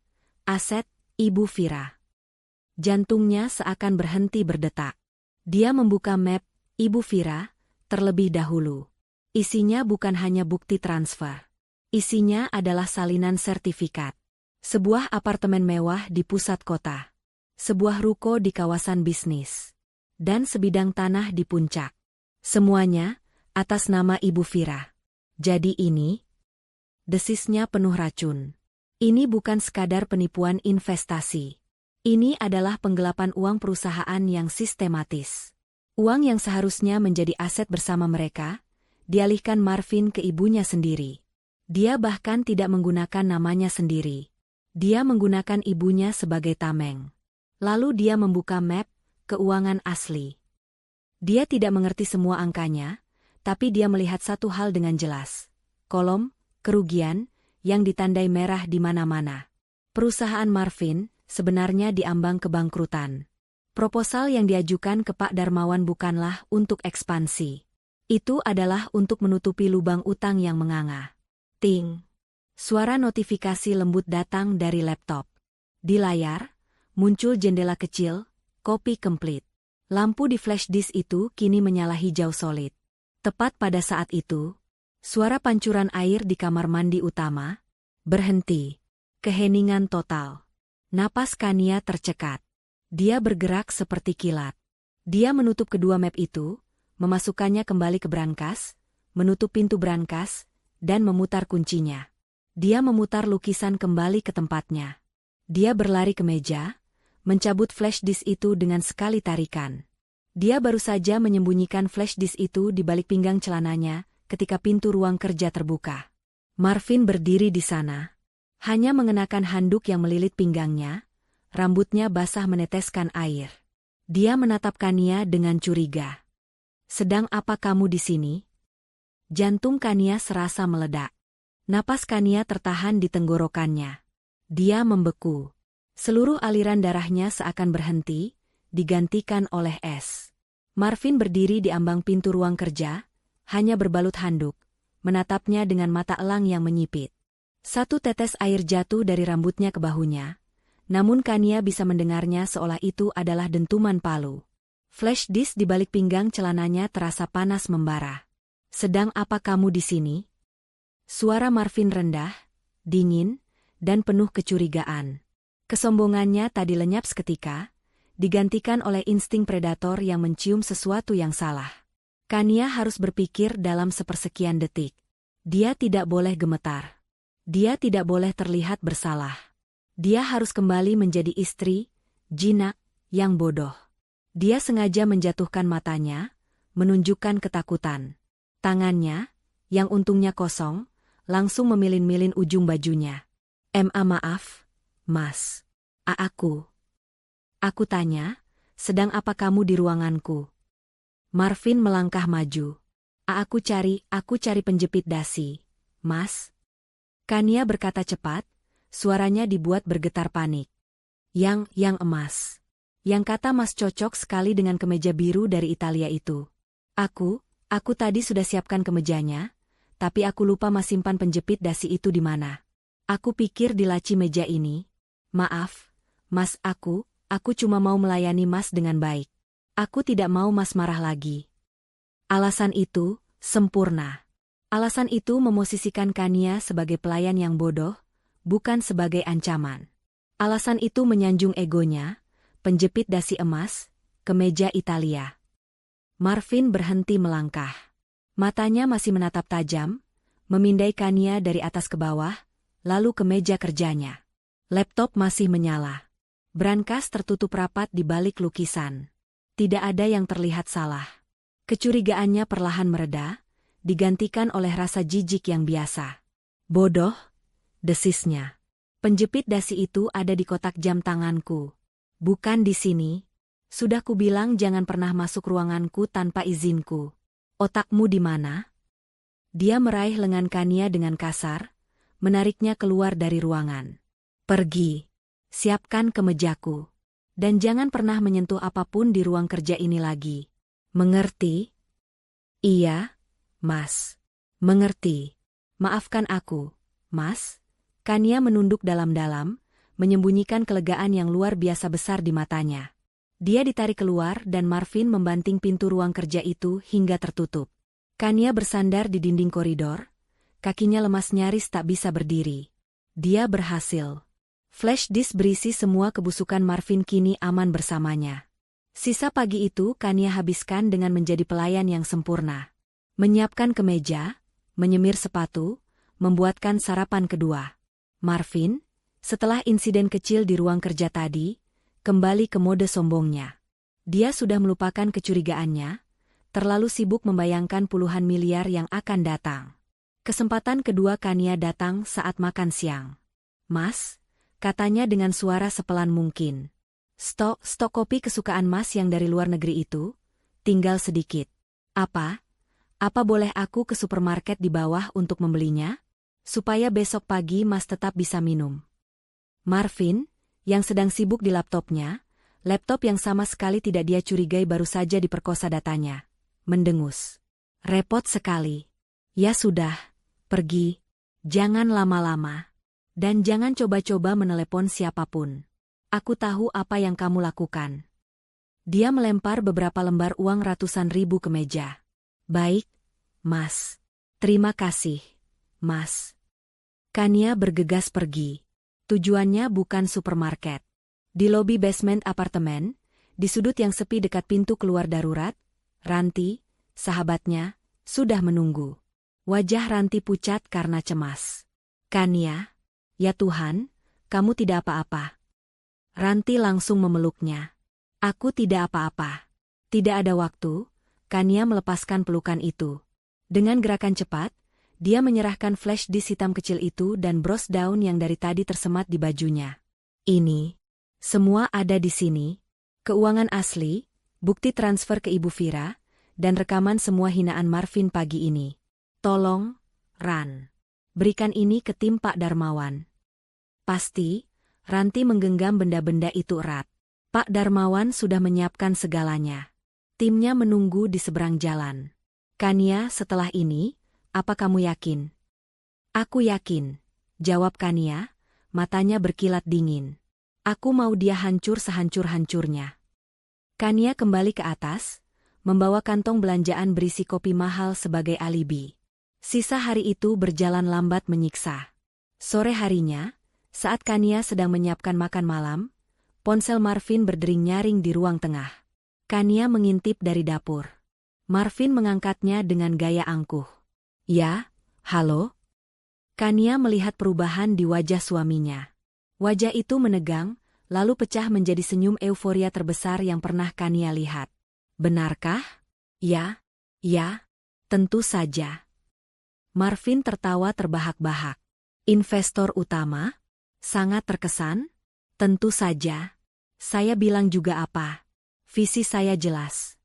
[SPEAKER 1] aset Ibu Vira. Jantungnya seakan berhenti berdetak. Dia membuka map Ibu Vira terlebih dahulu. Isinya bukan hanya bukti transfer. Isinya adalah salinan sertifikat. Sebuah apartemen mewah di pusat kota. Sebuah ruko di kawasan bisnis. Dan sebidang tanah di puncak. Semuanya atas nama Ibu Vira. Jadi ini? Desisnya penuh racun. Ini bukan sekadar penipuan investasi. Ini adalah penggelapan uang perusahaan yang sistematis. Uang yang seharusnya menjadi aset bersama mereka, dialihkan Marvin ke ibunya sendiri. Dia bahkan tidak menggunakan namanya sendiri. Dia menggunakan ibunya sebagai tameng. Lalu dia membuka map keuangan asli. Dia tidak mengerti semua angkanya, tapi dia melihat satu hal dengan jelas. Kolom kerugian yang ditandai merah di mana-mana. Perusahaan Marvin sebenarnya diambang kebangkrutan. Proposal yang diajukan ke Pak Darmawan bukanlah untuk ekspansi. Itu adalah untuk menutupi lubang utang yang menganga. Ting. Suara notifikasi lembut datang dari laptop. Di layar, muncul jendela kecil, copy complete. Lampu di flash disk itu kini menyala hijau solid. Tepat pada saat itu, suara pancuran air di kamar mandi utama berhenti. Keheningan total. Napas Kania tercekat. Dia bergerak seperti kilat. Dia menutup kedua map itu, memasukkannya kembali ke brankas, menutup pintu brankas, dan memutar kuncinya. Dia memutar lukisan kembali ke tempatnya. Dia berlari ke meja, mencabut flash disk itu dengan sekali tarikan. Dia baru saja menyembunyikan flash disk itu di balik pinggang celananya ketika pintu ruang kerja terbuka. Marvin berdiri di sana. Hanya mengenakan handuk yang melilit pinggangnya, rambutnya basah meneteskan air. Dia menatap Kania dengan curiga. Sedang apa kamu di sini? Jantung Kania serasa meledak. Napas Kania tertahan di tenggorokannya. Dia membeku. Seluruh aliran darahnya seakan berhenti, digantikan oleh es. Marvin berdiri di ambang pintu ruang kerja, hanya berbalut handuk, menatapnya dengan mata elang yang menyipit. Satu tetes air jatuh dari rambutnya ke bahunya, namun Kania bisa mendengarnya seolah itu adalah dentuman palu. Flash disk di balik pinggang celananya terasa panas membara. Sedang apa kamu di sini? Suara Marvin rendah, dingin, dan penuh kecurigaan. Kesombongannya tadi lenyap seketika, digantikan oleh insting predator yang mencium sesuatu yang salah. Kania harus berpikir dalam sepersekian detik. Dia tidak boleh gemetar. Dia tidak boleh terlihat bersalah. Dia harus kembali menjadi istri, jinak, yang bodoh. Dia sengaja menjatuhkan matanya, menunjukkan ketakutan. Tangannya, yang untungnya kosong, langsung memilin-milin ujung bajunya. Maaf, Mas. Aku tanya, sedang apa kamu di ruanganku? Marvin melangkah maju. Aku cari penjepit dasi, Mas. Kania berkata cepat, suaranya dibuat bergetar panik. Yang emas. Yang kata Mas cocok sekali dengan kemeja biru dari Italia itu. Aku tadi sudah siapkan kemejanya, tapi aku lupa Mas simpan penjepit dasi itu di mana. Aku pikir di laci meja ini. Maaf, Mas, aku cuma mau melayani Mas dengan baik. Aku tidak mau Mas marah lagi. Alasan itu sempurna. Alasan itu memosisikan Kania sebagai pelayan yang bodoh, bukan sebagai ancaman. Alasan itu menyanjung egonya, penjepit dasi emas, kemeja Italia. Marvin berhenti melangkah. Matanya masih menatap tajam, memindai Kania dari atas ke bawah, lalu ke meja kerjanya. Laptop masih menyala. Brankas tertutup rapat di balik lukisan. Tidak ada yang terlihat salah. Kecurigaannya perlahan mereda, digantikan oleh rasa jijik yang biasa. Bodoh, desisnya. Penjepit dasi itu ada di kotak jam tanganku. Bukan di sini. Sudah kubilang jangan pernah masuk ruanganku tanpa izinku. Otakmu di mana? Dia meraih lengan Kania dengan kasar, menariknya keluar dari ruangan. Pergi. Siapkan kemejaku. Dan jangan pernah menyentuh apapun di ruang kerja ini lagi. Mengerti? Iya, Mas. Mengerti. Maafkan aku, Mas. Kania menunduk dalam-dalam, menyembunyikan kelegaan yang luar biasa besar di matanya. Dia ditarik keluar dan Marvin membanting pintu ruang kerja itu hingga tertutup. Kania bersandar di dinding koridor, kakinya lemas nyaris tak bisa berdiri. Dia berhasil. Flash disk berisi semua kebusukan Marvin kini aman bersamanya. Sisa pagi itu Kania habiskan dengan menjadi pelayan yang sempurna. Menyiapkan kemeja, menyemir sepatu, membuatkan sarapan kedua. Marvin, setelah insiden kecil di ruang kerja tadi, kembali ke mode sombongnya. Dia sudah melupakan kecurigaannya, terlalu sibuk membayangkan puluhan miliar yang akan datang. Kesempatan kedua Kania datang saat makan siang. Mas, katanya dengan suara sepelan mungkin. Stok kopi kesukaan Mas yang dari luar negeri itu, tinggal sedikit. Apa boleh aku ke supermarket di bawah untuk membelinya? Supaya besok pagi Mas tetap bisa minum. Marvin, yang sedang sibuk di laptopnya, laptop yang sama sekali tidak dia curigai baru saja diperkosa datanya, mendengus. Repot sekali. Ya sudah, pergi. Jangan lama-lama. Dan jangan coba-coba menelepon siapapun. Aku tahu apa yang kamu lakukan. Dia melempar beberapa lembar uang ratusan ribu ke meja. Baik, Mas. Terima kasih, Mas. Kania bergegas pergi. Tujuannya bukan supermarket. Di lobi basement apartemen, di sudut yang sepi dekat pintu keluar darurat, Ranti, sahabatnya, sudah menunggu. Wajah Ranti pucat karena cemas. Kania, ya Tuhan, kamu tidak apa-apa. Ranti langsung memeluknya. Aku tidak apa-apa. Tidak ada waktu, Kania melepaskan pelukan itu. Dengan gerakan cepat, dia menyerahkan flash disk hitam kecil itu dan bros daun yang dari tadi tersemat di bajunya. Ini, semua ada di sini. Keuangan asli, bukti transfer ke Ibu Vira, dan rekaman semua hinaan Marvin pagi ini. Tolong, Ran. Berikan ini ke tim Pak Darmawan. Pasti, Ranti menggenggam benda-benda itu erat. Pak Darmawan sudah menyiapkan segalanya. Timnya menunggu di seberang jalan. Kania, setelah ini, apa kamu yakin? Aku yakin, jawab Kania, matanya berkilat dingin. Aku mau dia hancur sehancur-hancurnya. Kania kembali ke atas, membawa kantong belanjaan berisi kopi mahal sebagai alibi. Sisa hari itu berjalan lambat menyiksa. Sore harinya, saat Kania sedang menyiapkan makan malam, ponsel Marvin berdering nyaring di ruang tengah. Kania mengintip dari dapur. Marvin mengangkatnya dengan gaya angkuh. Ya, halo? Kania melihat perubahan di wajah suaminya. Wajah itu menegang, lalu pecah menjadi senyum euforia terbesar yang pernah Kania lihat. Benarkah? Ya, tentu saja. Marvin tertawa terbahak-bahak. Investor utama? Sangat terkesan? Tentu saja. Saya bilang juga apa? Visi saya jelas.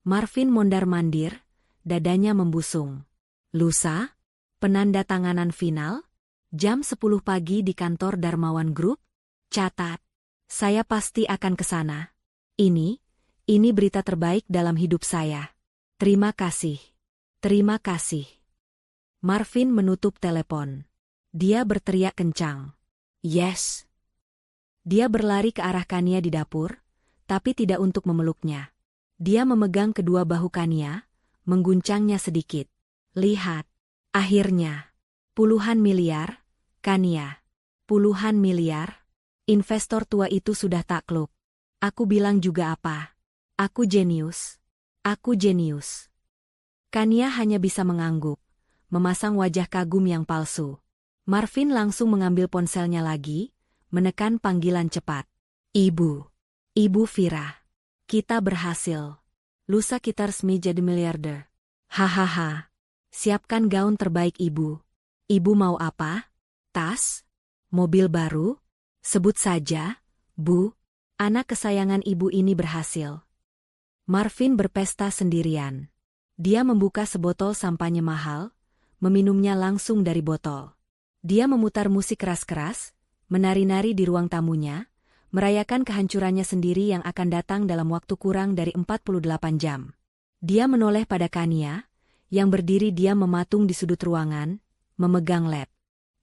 [SPEAKER 1] Marvin mondar-mandir, dadanya membusung. Lusa? Penandatanganan final? Jam 10 pagi di kantor Darmawan Group? Catat. Saya pasti akan ke sana. Ini berita terbaik dalam hidup saya. Terima kasih. Terima kasih. Marvin menutup telepon. Dia berteriak kencang. Yes. Dia berlari ke arah Kania di dapur, tapi tidak untuk memeluknya. Dia memegang kedua bahu Kania, mengguncangnya sedikit. Lihat. Akhirnya. Puluhan miliar, Kania. Puluhan miliar. Investor tua itu sudah takluk. Aku bilang juga apa? Aku jenius. Aku jenius. Kania hanya bisa mengangguk, memasang wajah kagum yang palsu. Marvin langsung mengambil ponselnya lagi, menekan panggilan cepat. Ibu. Ibu Vira. Kita berhasil. Lusa kita resmi jadi miliarder. Hahaha. Siapkan gaun terbaik ibu. Ibu mau apa? Tas? Mobil baru? Sebut saja, Bu. Anak kesayangan ibu ini berhasil. Marvin berpesta sendirian. Dia membuka sebotol sampanye mahal, meminumnya langsung dari botol. Dia memutar musik keras-keras, menari-nari di ruang tamunya, merayakan kehancurannya sendiri yang akan datang dalam waktu kurang dari 48 jam. Dia menoleh pada Kania, yang berdiri diam mematung di sudut ruangan, memegang led.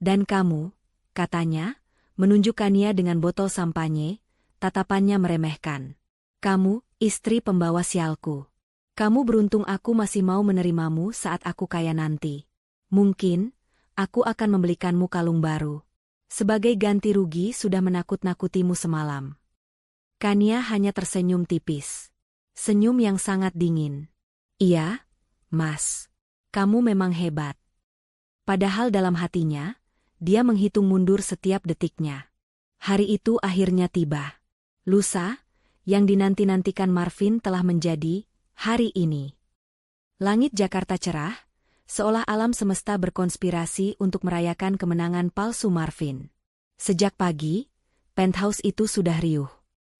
[SPEAKER 1] Dan kamu, katanya, menunjuk Kania dengan botol sampanye, tatapannya meremehkan. Kamu, istri pembawa sialku. Kamu beruntung aku masih mau menerimamu saat aku kaya nanti. Mungkin, aku akan membelikanmu kalung baru. Sebagai ganti rugi sudah menakut-nakutimu semalam. Kania hanya tersenyum tipis. Senyum yang sangat dingin. Iya, Mas. Kamu memang hebat. Padahal dalam hatinya, dia menghitung mundur setiap detiknya. Hari itu akhirnya tiba. Lusa, yang dinanti-nantikan Marvin telah menjadi hari ini. Langit Jakarta cerah, seolah alam semesta berkonspirasi untuk merayakan kemenangan palsu Marvin. Sejak pagi, penthouse itu sudah riuh.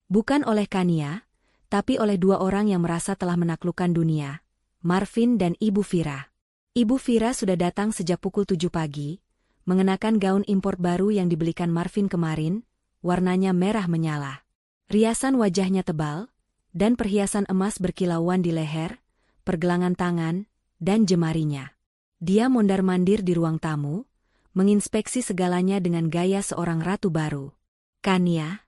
[SPEAKER 1] Bukan oleh Kania, tapi oleh dua orang yang merasa telah menaklukkan dunia, Marvin dan Ibu Vira. Ibu Vira sudah datang sejak pukul 7 pagi, mengenakan gaun impor baru yang dibelikan Marvin kemarin, warnanya merah menyala. Riasan wajahnya tebal, dan perhiasan emas berkilauan di leher, pergelangan tangan, dan jemarinya. Dia mondar-mandir di ruang tamu, menginspeksi segalanya dengan gaya seorang ratu baru. Kania,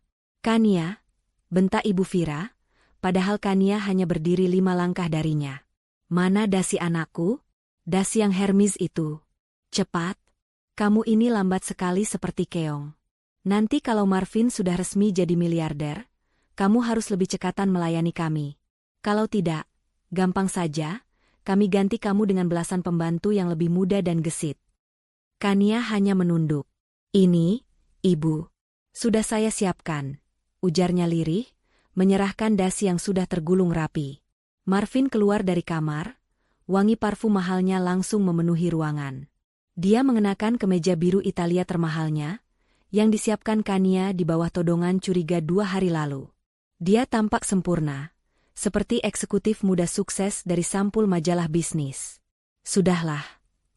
[SPEAKER 1] bentak Ibu Vira, padahal Kania hanya berdiri 5 langkah darinya. Mana dasi anakku? Dasi yang Hermes itu. Cepat, kamu ini lambat sekali seperti keong. Nanti kalau Marvin sudah resmi jadi miliarder, kamu harus lebih cekatan melayani kami. Kalau tidak, gampang saja, kami ganti kamu dengan belasan pembantu yang lebih muda dan gesit. Kania hanya menunduk. Ini, Ibu. Sudah saya siapkan, ujarnya lirih, menyerahkan dasi yang sudah tergulung rapi. Marvin keluar dari kamar, wangi parfum mahalnya langsung memenuhi ruangan. Dia mengenakan kemeja biru Italia termahalnya, yang disiapkan Kania di bawah todongan curiga 2 hari lalu. Dia tampak sempurna, seperti eksekutif muda sukses dari sampul majalah bisnis. Sudahlah,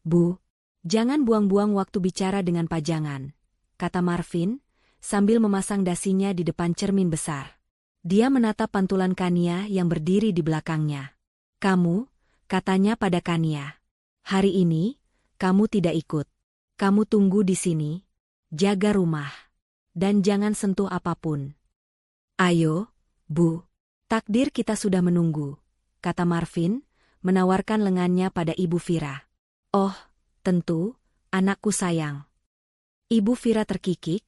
[SPEAKER 1] Bu. Jangan buang-buang waktu bicara dengan pajangan, kata Marvin, sambil memasang dasinya di depan cermin besar. Dia menatap pantulan Kania yang berdiri di belakangnya. Kamu, katanya pada Kania. Hari ini, kamu tidak ikut. Kamu tunggu di sini, jaga rumah, dan jangan sentuh apapun. Ayo, Bu. Takdir kita sudah menunggu, kata Marvin, menawarkan lengannya pada Ibu Vira. Oh, tentu, anakku sayang. Ibu Vira terkikik,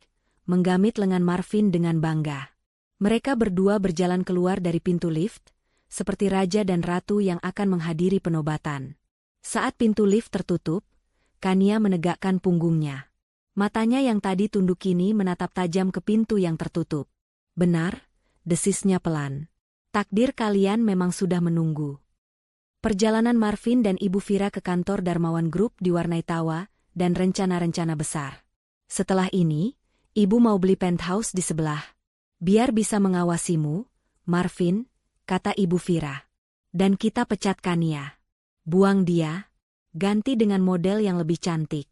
[SPEAKER 1] menggamit lengan Marvin dengan bangga. Mereka berdua berjalan keluar dari pintu lift, seperti raja dan ratu yang akan menghadiri penobatan. Saat pintu lift tertutup, Kania menegakkan punggungnya. Matanya yang tadi tunduk kini menatap tajam ke pintu yang tertutup. Benar, desisnya pelan. Takdir kalian memang sudah menunggu. Perjalanan Marvin dan Ibu Vira ke kantor Darmawan Group diwarnai tawa dan rencana-rencana besar. Setelah ini, Ibu mau beli penthouse di sebelah. Biar bisa mengawasimu, Marvin, kata Ibu Vira. Dan kita pecat Kania. Buang dia, ganti dengan model yang lebih cantik.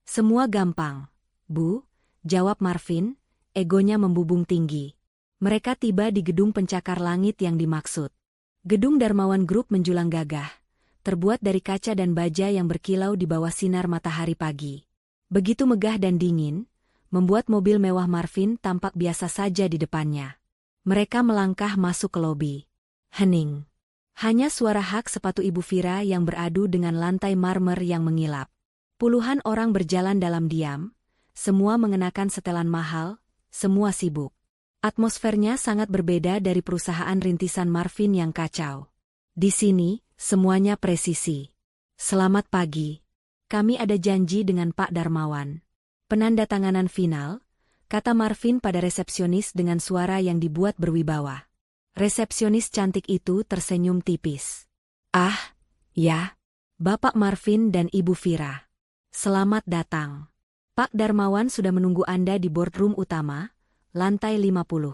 [SPEAKER 1] Semua gampang, Bu, jawab Marvin, egonya membubung tinggi. Mereka tiba di gedung pencakar langit yang dimaksud. Gedung Darmawan Group menjulang gagah, terbuat dari kaca dan baja yang berkilau di bawah sinar matahari pagi. Begitu megah dan dingin, membuat mobil mewah Marvin tampak biasa saja di depannya. Mereka melangkah masuk ke lobi. Hening. Hanya suara hak sepatu Ibu Vira yang beradu dengan lantai marmer yang mengilap. Puluhan orang berjalan dalam diam, semua mengenakan setelan mahal, semua sibuk. Atmosfernya sangat berbeda dari perusahaan rintisan Marvin yang kacau. Di sini, semuanya presisi. Selamat pagi. Kami ada janji dengan Pak Darmawan. Penandatanganan final, kata Marvin pada resepsionis dengan suara yang dibuat berwibawa. Resepsionis cantik itu tersenyum tipis. Ah, ya. Bapak Marvin dan Ibu Vira. Selamat datang. Pak Darmawan sudah menunggu Anda di boardroom utama, lantai 50.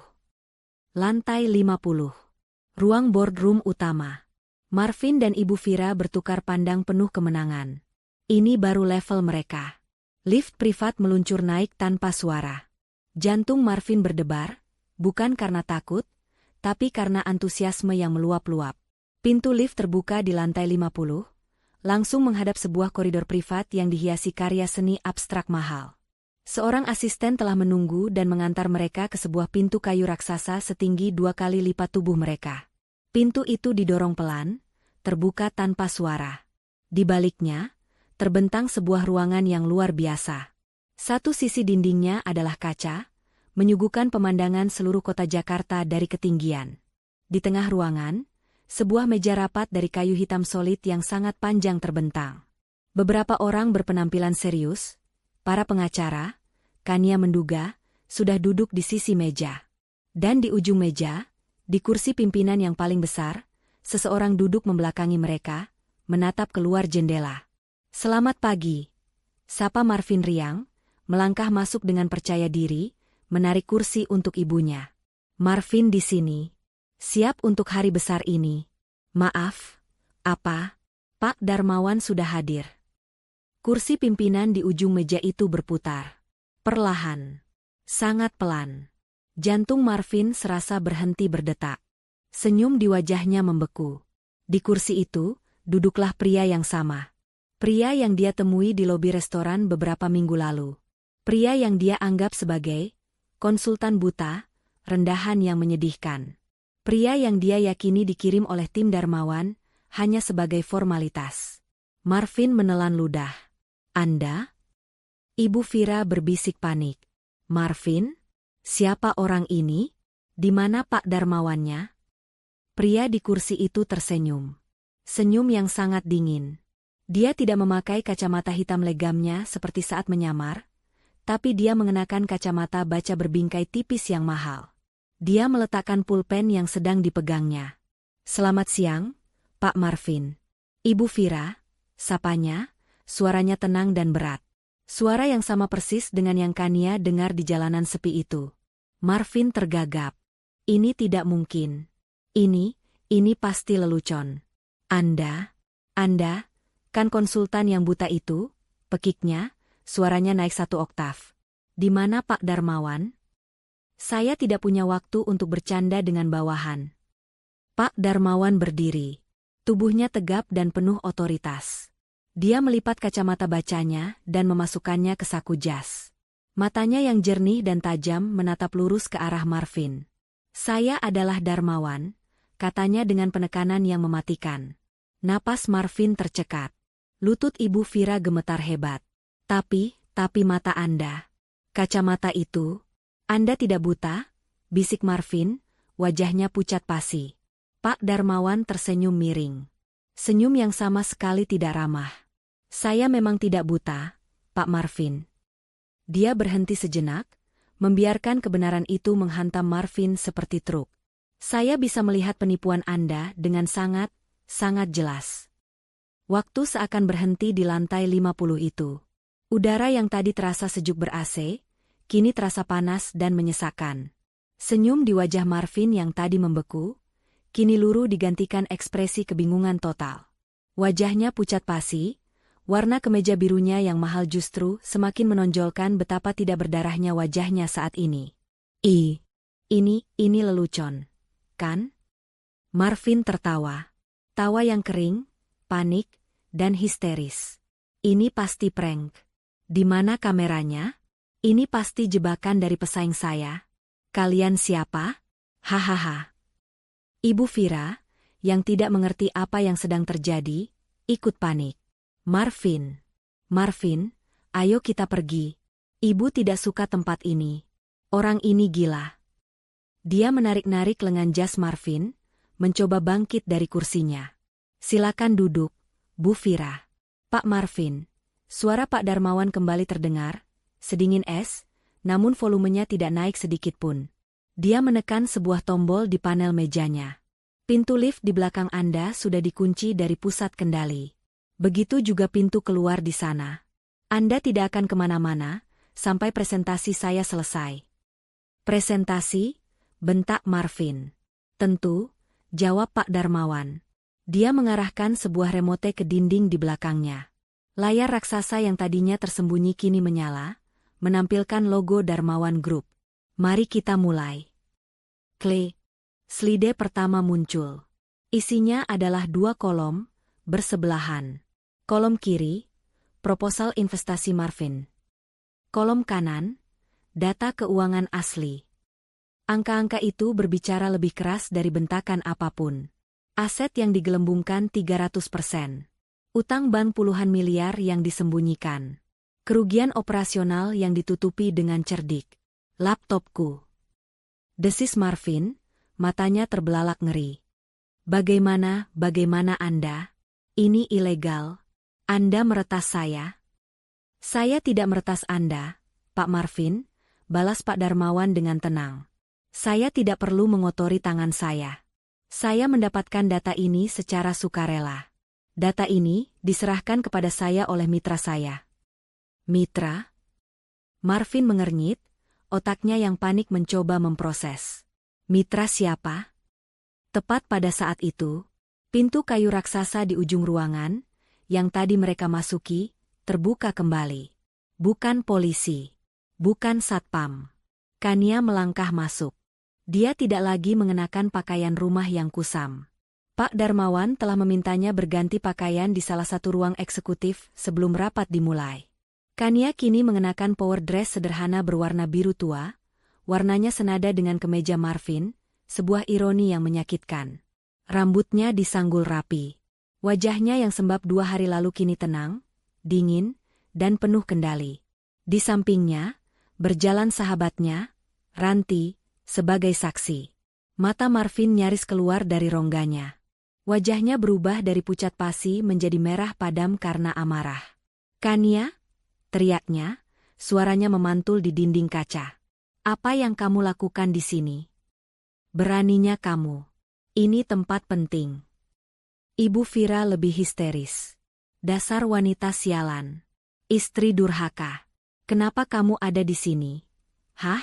[SPEAKER 1] Lantai 50. Ruang boardroom utama. Marvin dan Ibu Vira bertukar pandang penuh kemenangan. Ini baru level mereka. Lift privat meluncur naik tanpa suara. Jantung Marvin berdebar, bukan karena takut, tapi karena antusiasme yang meluap-luap. Pintu lift terbuka di lantai 50, langsung menghadap sebuah koridor privat yang dihiasi karya seni abstrak mahal. Seorang asisten telah menunggu dan mengantar mereka ke sebuah pintu kayu raksasa setinggi 2 kali lipat tubuh mereka. Pintu itu didorong pelan, terbuka tanpa suara. Di baliknya, terbentang sebuah ruangan yang luar biasa. Satu sisi dindingnya adalah kaca, menyuguhkan pemandangan seluruh kota Jakarta dari ketinggian. Di tengah ruangan, sebuah meja rapat dari kayu hitam solid yang sangat panjang terbentang. Beberapa orang berpenampilan serius, para pengacara, Kania menduga, sudah duduk di sisi meja. Dan di ujung meja, di kursi pimpinan yang paling besar, seseorang duduk membelakangi mereka, menatap keluar jendela. Selamat pagi. Sapa Marvin riang, melangkah masuk dengan percaya diri, menarik kursi untuk ibunya. Marvin di sini. Siap untuk hari besar ini. Maaf, apa? Pak Darmawan sudah hadir. Kursi pimpinan di ujung meja itu berputar. Perlahan. Sangat pelan. Jantung Marvin serasa berhenti berdetak. Senyum di wajahnya membeku. Di kursi itu, duduklah pria yang sama. Pria yang dia temui di lobi restoran beberapa minggu lalu. Pria yang dia anggap sebagai konsultan buta, rendahan yang menyedihkan. Pria yang dia yakini dikirim oleh tim Darmawan, hanya sebagai formalitas. Marvin menelan ludah. Anda? Ibu Vira berbisik panik. Marvin? Siapa orang ini? Di mana Pak Darmawannya? Pria di kursi itu tersenyum. Senyum yang sangat dingin. Dia tidak memakai kacamata hitam legamnya seperti saat menyamar, tapi dia mengenakan kacamata baca berbingkai tipis yang mahal. Dia meletakkan pulpen yang sedang dipegangnya. Selamat siang, Pak Marvin. Ibu Vira, sapanya, suaranya tenang dan berat. Suara yang sama persis dengan yang Kania dengar di jalanan sepi itu. Marvin tergagap. Ini tidak mungkin. Ini pasti lelucon. Anda, kan konsultan yang buta itu? Pekiknya, suaranya naik 1 oktav. Di mana Pak Darmawan? Saya tidak punya waktu untuk bercanda dengan bawahan. Pak Darmawan berdiri. Tubuhnya tegap dan penuh otoritas. Dia melipat kacamata bacanya dan memasukkannya ke saku jas. Matanya yang jernih dan tajam menatap lurus ke arah Marvin. Saya adalah Darmawan, katanya dengan penekanan yang mematikan. Napas Marvin tercekat. Lutut Ibu Vira gemetar hebat. Tapi mata Anda. Kacamata itu. Anda tidak buta? Bisik Marvin, wajahnya pucat pasi. Pak Darmawan tersenyum miring. Senyum yang sama sekali tidak ramah. Saya memang tidak buta, Pak Marvin. Dia berhenti sejenak, membiarkan kebenaran itu menghantam Marvin seperti truk. Saya bisa melihat penipuan Anda dengan sangat sangat jelas. Waktu seakan berhenti di lantai 50 itu. Udara yang tadi terasa sejuk ber-AC, kini terasa panas dan menyesakkan. Senyum di wajah Marvin yang tadi membeku, kini luruh digantikan ekspresi kebingungan total. Wajahnya pucat pasi, warna kemeja birunya yang mahal justru semakin menonjolkan betapa tidak berdarahnya wajahnya saat ini. Ini lelucon, kan? Marvin tertawa. Tawa yang kering, panik, dan histeris. Ini pasti prank. Di mana kameranya? Ini pasti jebakan dari pesaing saya. Kalian siapa? Hahaha. Ibu Vira, yang tidak mengerti apa yang sedang terjadi, ikut panik. Marvin, ayo kita pergi. Ibu tidak suka tempat ini. Orang ini gila. Dia menarik-narik lengan jas Marvin, mencoba bangkit dari kursinya. Silakan duduk, Bu Vira. Pak Marvin. Suara Pak Darmawan kembali terdengar, sedingin es, namun volumenya tidak naik sedikit pun. Dia menekan sebuah tombol di panel mejanya. Pintu lift di belakang Anda sudah dikunci dari pusat kendali. Begitu juga pintu keluar di sana. Anda tidak akan kemana-mana, sampai presentasi saya selesai. Presentasi? Bentak Marvin. Tentu, jawab Pak Darmawan. Dia mengarahkan sebuah remote ke dinding di belakangnya. Layar raksasa yang tadinya tersembunyi kini menyala, menampilkan logo Darmawan Group. Mari kita mulai. Slide pertama muncul. Isinya adalah 2 kolom, bersebelahan. Kolom kiri, proposal investasi Marvin. Kolom kanan, data keuangan asli. Angka-angka itu berbicara lebih keras dari bentakan apapun. Aset yang digelembungkan 300%. Utang bank puluhan miliar yang disembunyikan. Kerugian operasional yang ditutupi dengan cerdik. Laptopku. Desis Marvin, matanya terbelalak ngeri. Bagaimana Anda? Ini ilegal. Anda meretas saya? Saya tidak meretas Anda, Pak Marvin, balas Pak Darmawan dengan tenang. Saya tidak perlu mengotori tangan saya. Saya mendapatkan data ini secara sukarela. Data ini diserahkan kepada saya oleh mitra saya. Mitra? Marvin mengernyit, otaknya yang panik mencoba memproses. Mitra siapa? Tepat pada saat itu, pintu kayu raksasa di ujung ruangan, yang tadi mereka masuki, terbuka kembali. Bukan polisi. Bukan satpam. Kania melangkah masuk. Dia tidak lagi mengenakan pakaian rumah yang kusam. Pak Darmawan telah memintanya berganti pakaian di salah satu ruang eksekutif sebelum rapat dimulai. Kania kini mengenakan power dress sederhana berwarna biru tua, warnanya senada dengan kemeja Marvin, sebuah ironi yang menyakitkan. Rambutnya disanggul rapi. Wajahnya yang sembab 2 hari lalu kini tenang, dingin, dan penuh kendali. Di sampingnya, berjalan sahabatnya, Ranti, sebagai saksi. Mata Marvin nyaris keluar dari rongganya. Wajahnya berubah dari pucat pasi menjadi merah padam karena amarah. Kania? Teriaknya, suaranya memantul di dinding kaca. Apa yang kamu lakukan di sini? Beraninya kamu. Ini tempat penting. Ibu Vira lebih histeris. Dasar wanita sialan. Istri durhaka. Kenapa kamu ada di sini? Hah?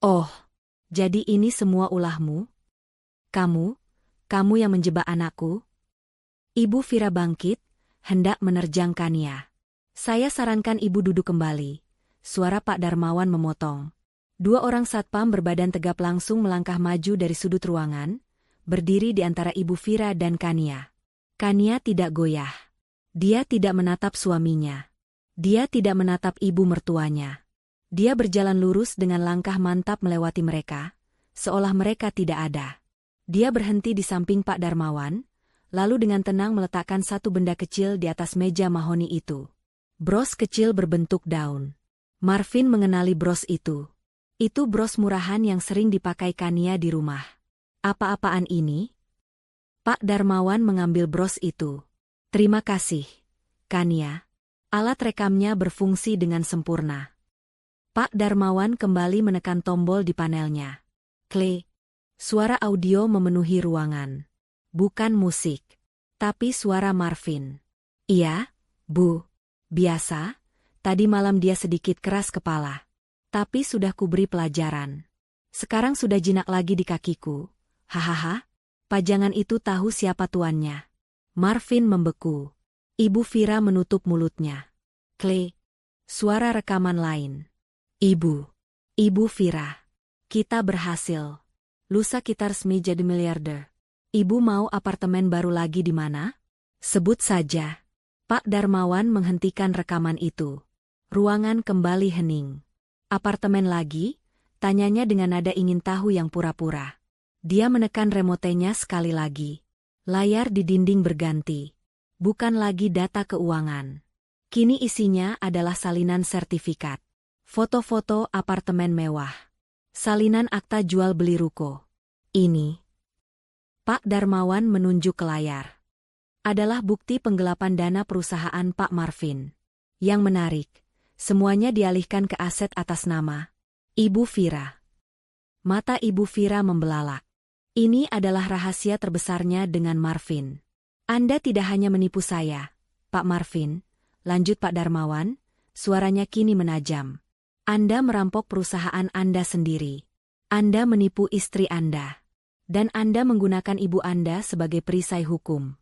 [SPEAKER 1] Oh. Jadi ini semua ulahmu? Kamu yang menjebak anakku? Ibu Vira bangkit, hendak menerjang Kania. Saya sarankan ibu duduk kembali. Suara Pak Darmawan memotong. 2 orang satpam berbadan tegap langsung melangkah maju dari sudut ruangan, berdiri di antara Ibu Vira dan Kania. Kania tidak goyah. Dia tidak menatap suaminya. Dia tidak menatap ibu mertuanya. Dia berjalan lurus dengan langkah mantap melewati mereka, seolah mereka tidak ada. Dia berhenti di samping Pak Darmawan, lalu dengan tenang meletakkan satu benda kecil di atas meja mahoni itu. Bros kecil berbentuk daun. Marvin mengenali bros itu. Itu bros murahan yang sering dipakai Kania di rumah. Apa-apaan ini? Pak Darmawan mengambil bros itu. Terima kasih, Kania. Alat rekamnya berfungsi dengan sempurna. Pak Darmawan kembali menekan tombol di panelnya. Suara audio memenuhi ruangan. Bukan musik. Tapi suara Marvin. Iya, Bu. Biasa, tadi malam dia sedikit keras kepala. Tapi sudah kuberi pelajaran. Sekarang sudah jinak lagi di kakiku. Hahaha, pajangan itu tahu siapa tuannya. Marvin membeku. Ibu Vira menutup mulutnya. Klik. Suara rekaman lain. Ibu Vira. Kita berhasil. Lusa kita resmi jadi miliarder. Ibu mau apartemen baru lagi di mana? Sebut saja. Pak Darmawan menghentikan rekaman itu. Ruangan kembali hening. Apartemen lagi? Tanyanya dengan nada ingin tahu yang pura-pura. Dia menekan remotenya sekali lagi. Layar di dinding berganti. Bukan lagi data keuangan. Kini isinya adalah salinan sertifikat. Foto-foto apartemen mewah. Salinan akta jual beli ruko. Ini. Pak Darmawan menunjuk ke layar. Adalah bukti penggelapan dana perusahaan Pak Marvin. Yang menarik, semuanya dialihkan ke aset atas nama Ibu Vira. Mata Ibu Vira membelalak. Ini adalah rahasia terbesarnya dengan Marvin. Anda tidak hanya menipu saya, Pak Marvin, lanjut Pak Darmawan, suaranya kini menajam. Anda merampok perusahaan Anda sendiri. Anda menipu istri Anda. Dan Anda menggunakan ibu Anda sebagai perisai hukum.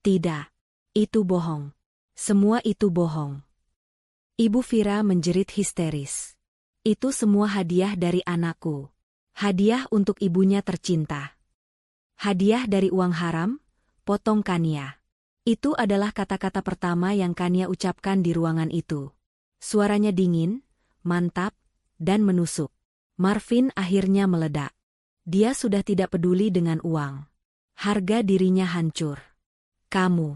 [SPEAKER 1] Tidak. Itu bohong. Semua itu bohong. Ibu Vira menjerit histeris. Itu semua hadiah dari anakku. Hadiah untuk ibunya tercinta. Hadiah dari uang haram? Potong Kania. Itu adalah kata-kata pertama yang Kania ucapkan di ruangan itu. Suaranya dingin, mantap, dan menusuk. Marvin akhirnya meledak. Dia sudah tidak peduli dengan uang. Harga dirinya hancur. Kamu.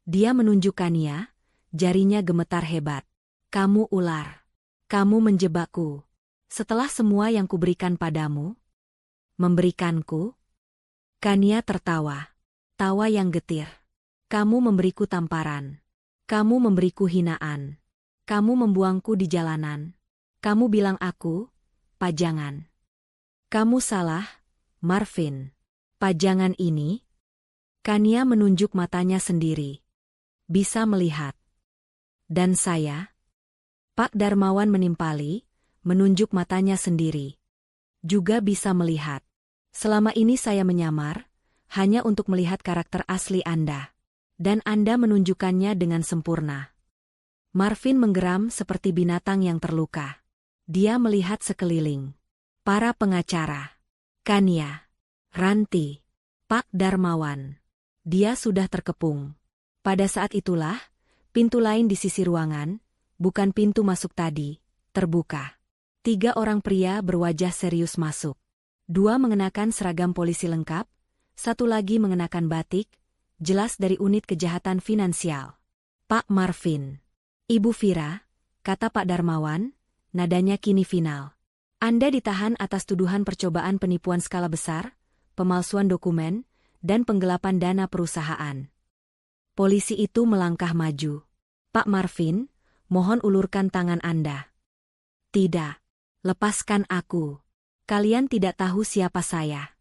[SPEAKER 1] Dia menunjuk Kania, jarinya gemetar hebat. Kamu ular. Kamu menjebakku. Setelah semua yang kuberikan padamu. Memberikanku? Kania tertawa. Tawa yang getir. Kamu memberiku tamparan. Kamu memberiku hinaan. Kamu membuangku di jalanan. Kamu bilang aku, pajangan. Kamu salah, Marvin. Pajangan ini? Kania menunjuk matanya sendiri. Bisa melihat. Dan saya? Pak Darmawan menimpali, menunjuk matanya sendiri. Juga bisa melihat. Selama ini saya menyamar, hanya untuk melihat karakter asli Anda. Dan Anda menunjukkannya dengan sempurna. Marvin menggeram seperti binatang yang terluka. Dia melihat sekeliling. Para pengacara. Kania. Ranti. Pak Darmawan. Dia sudah terkepung. Pada saat itulah, pintu lain di sisi ruangan, bukan pintu masuk tadi, terbuka. 3 orang pria berwajah serius masuk. 2 mengenakan seragam polisi lengkap, 1 lagi mengenakan batik, jelas dari unit kejahatan finansial. Pak Marvin. Ibu Vira, kata Pak Darmawan, nadanya kini final. Anda ditahan atas tuduhan percobaan penipuan skala besar, pemalsuan dokumen, dan penggelapan dana perusahaan. Polisi itu melangkah maju. Pak Marvin, mohon ulurkan tangan Anda. Tidak. Lepaskan aku. Kalian tidak tahu siapa saya.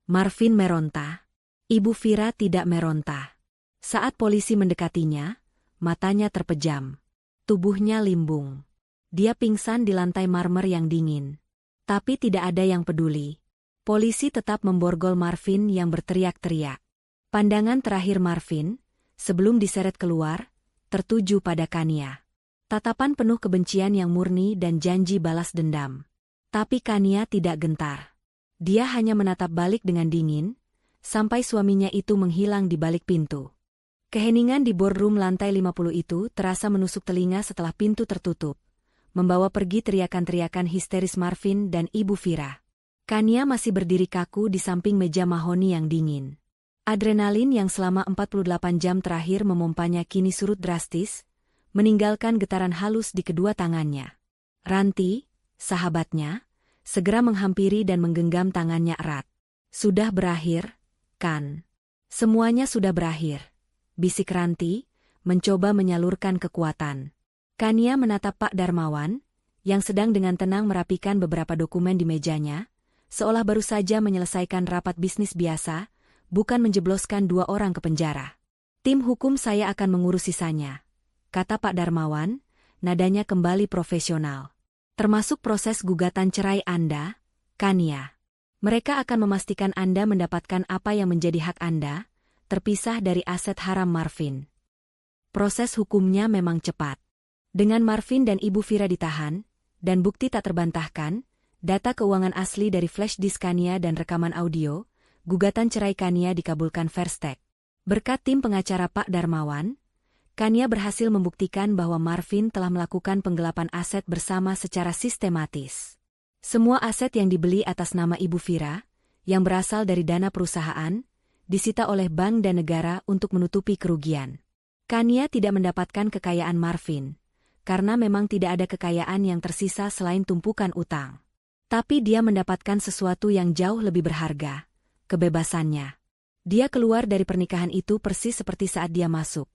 [SPEAKER 1] Marvin meronta. Ibu Vira tidak meronta. Saat polisi mendekatinya, matanya terpejam. Tubuhnya limbung. Dia pingsan di lantai marmer yang dingin. Tapi tidak ada yang peduli. Polisi tetap memborgol Marvin yang berteriak-teriak. Pandangan terakhir Marvin, sebelum diseret keluar, tertuju pada Kania. Tatapan penuh kebencian yang murni dan janji balas dendam. Tapi Kania tidak gentar. Dia hanya menatap balik dengan dingin, sampai suaminya itu menghilang di balik pintu. Keheningan di boardroom lantai 50 itu terasa menusuk telinga setelah pintu tertutup, membawa pergi teriakan-teriakan histeris Marvin dan Ibu Vira. Kania masih berdiri kaku di samping meja mahoni yang dingin. Adrenalin yang selama 48 jam terakhir memompanya kini surut drastis, meninggalkan getaran halus di kedua tangannya. Ranti, sahabatnya, segera menghampiri dan menggenggam tangannya erat. Sudah berakhir, kan? Semuanya sudah berakhir, bisik Ranti, mencoba menyalurkan kekuatan. Kania menatap Pak Darmawan, yang sedang dengan tenang merapikan beberapa dokumen di mejanya, seolah baru saja menyelesaikan rapat bisnis biasa, bukan menjebloskan 2 orang ke penjara. Tim hukum saya akan mengurus sisanya, kata Pak Darmawan, nadanya kembali profesional. Termasuk proses gugatan cerai Anda, Kania. Mereka akan memastikan Anda mendapatkan apa yang menjadi hak Anda, terpisah dari aset haram Marvin. Proses hukumnya memang cepat. Dengan Marvin dan Ibu Vira ditahan, dan bukti tak terbantahkan, data keuangan asli dari flash disk Kania dan rekaman audio, gugatan cerai Kania dikabulkan Verstek. Berkat tim pengacara Pak Darmawan, Kania berhasil membuktikan bahwa Marvin telah melakukan penggelapan aset bersama secara sistematis. Semua aset yang dibeli atas nama Ibu Vira, yang berasal dari dana perusahaan, disita oleh bank dan negara untuk menutupi kerugian. Kania tidak mendapatkan kekayaan Marvin, karena memang tidak ada kekayaan yang tersisa selain tumpukan utang. Tapi dia mendapatkan sesuatu yang jauh lebih berharga, kebebasannya. Dia keluar dari pernikahan itu persis seperti saat dia masuk,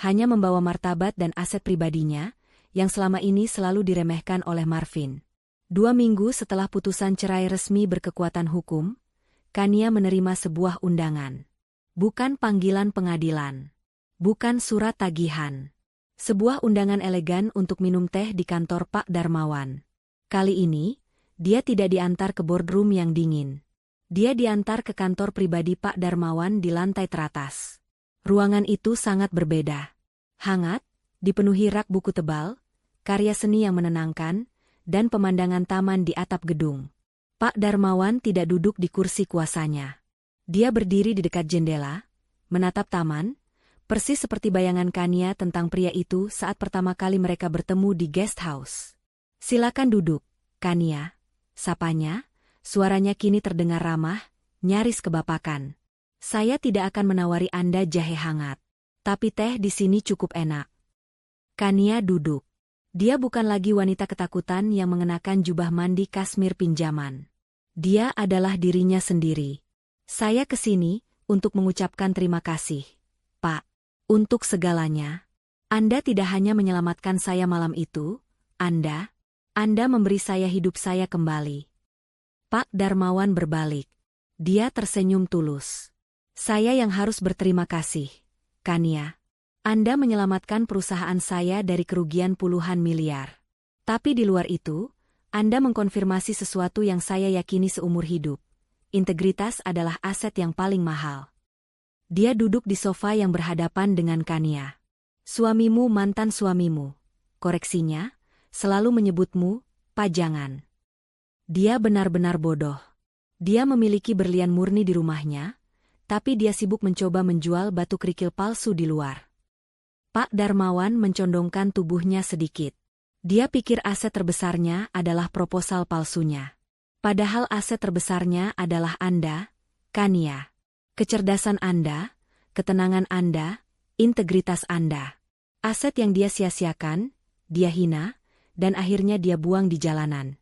[SPEAKER 1] hanya membawa martabat dan aset pribadinya, yang selama ini selalu diremehkan oleh Marvin. 2 minggu setelah putusan cerai resmi berkekuatan hukum, Kania menerima sebuah undangan. Bukan panggilan pengadilan. Bukan surat tagihan. Sebuah undangan elegan untuk minum teh di kantor Pak Darmawan. Kali ini, dia tidak diantar ke boardroom yang dingin. Dia diantar ke kantor pribadi Pak Darmawan di lantai teratas. Ruangan itu sangat berbeda. Hangat, dipenuhi rak buku tebal, karya seni yang menenangkan, dan pemandangan taman di atap gedung. Pak Darmawan tidak duduk di kursi kuasanya. Dia berdiri di dekat jendela, menatap taman, persis seperti bayangan Kania tentang pria itu saat pertama kali mereka bertemu di guest house. Silakan duduk, Kania, sapanya, suaranya kini terdengar ramah, nyaris kebapakan. Saya tidak akan menawari Anda jahe hangat, tapi teh di sini cukup enak. Kania duduk. Dia bukan lagi wanita ketakutan yang mengenakan jubah mandi kasmir pinjaman. Dia adalah dirinya sendiri. Saya kesini untuk mengucapkan terima kasih, Pak. Untuk segalanya, Anda tidak hanya menyelamatkan saya malam itu, Anda memberi saya hidup saya kembali. Pak Darmawan berbalik. Dia tersenyum tulus. Saya yang harus berterima kasih, Kania. Anda menyelamatkan perusahaan saya dari kerugian puluhan miliar. Tapi di luar itu, Anda mengkonfirmasi sesuatu yang saya yakini seumur hidup. Integritas adalah aset yang paling mahal. Dia duduk di sofa yang berhadapan dengan Kania. Suamimu mantan suamimu. Koreksinya, selalu menyebutmu, pajangan. Dia benar-benar bodoh. Dia memiliki berlian murni di rumahnya, tapi dia sibuk mencoba menjual batu kerikil palsu di luar. Pak Darmawan mencondongkan tubuhnya sedikit. Dia pikir aset terbesarnya adalah proposal palsunya. Padahal aset terbesarnya adalah Anda, Kania. Kecerdasan Anda, ketenangan Anda, integritas Anda. Aset yang dia sia-siakan, dia hina, dan akhirnya dia buang di jalanan.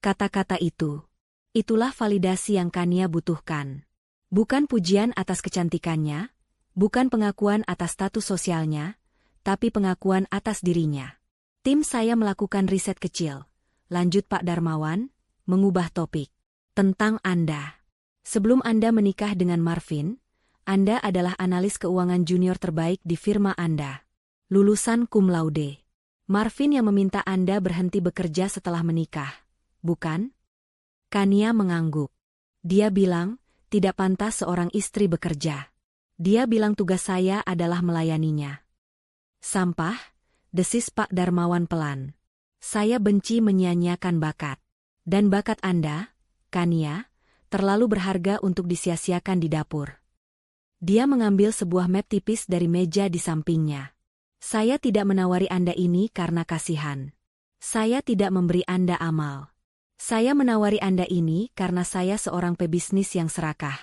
[SPEAKER 1] Kata-kata itu. Itulah validasi yang Kania butuhkan. Bukan pujian atas kecantikannya, bukan pengakuan atas status sosialnya, tapi pengakuan atas dirinya. Tim saya melakukan riset kecil, lanjut Pak Darmawan, mengubah topik. Tentang Anda. Sebelum Anda menikah dengan Marvin, Anda adalah analis keuangan junior terbaik di firma Anda. Lulusan cum laude. Marvin yang meminta Anda berhenti bekerja setelah menikah, bukan? Kania mengangguk. Dia bilang, tidak pantas seorang istri bekerja. Dia bilang tugas saya adalah melayaninya. Sampah, desis Pak Darmawan pelan. Saya benci menyia-nyiakan bakat. Dan bakat Anda, Kania, terlalu berharga untuk disia-siakan di dapur. Dia mengambil sebuah map tipis dari meja di sampingnya. Saya tidak menawari Anda ini karena kasihan. Saya tidak memberi Anda amal. Saya menawari Anda ini karena saya seorang pebisnis yang serakah.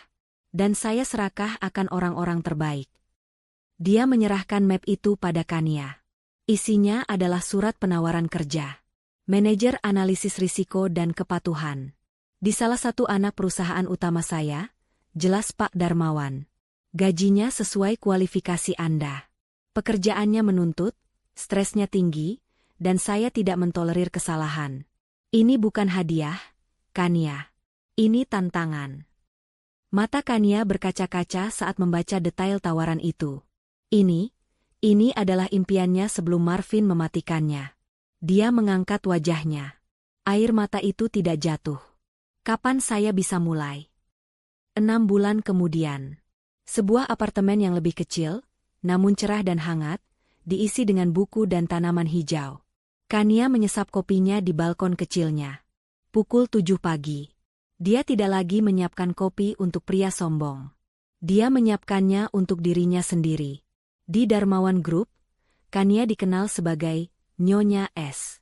[SPEAKER 1] Dan saya serakah akan orang-orang terbaik. Dia menyerahkan map itu pada Kania. Isinya adalah surat penawaran kerja. Manajer analisis risiko dan kepatuhan. Di salah satu anak perusahaan utama saya, jelas Pak Darmawan. Gajinya sesuai kualifikasi Anda. Pekerjaannya menuntut, stresnya tinggi, dan saya tidak mentolerir kesalahan. Ini bukan hadiah, Kania. Ini tantangan. Mata Kania berkaca-kaca saat membaca detail tawaran itu. Ini adalah impiannya sebelum Marvin mematikannya. Dia mengangkat wajahnya. Air mata itu tidak jatuh. Kapan saya bisa mulai? 6 bulan kemudian. Sebuah apartemen yang lebih kecil, namun cerah dan hangat, diisi dengan buku dan tanaman hijau. Kania menyesap kopinya di balkon kecilnya. Pukul 7 pagi. Dia tidak lagi menyiapkan kopi untuk pria sombong. Dia menyiapkannya untuk dirinya sendiri. Di Darmawan Group, Kania dikenal sebagai Nyonya S.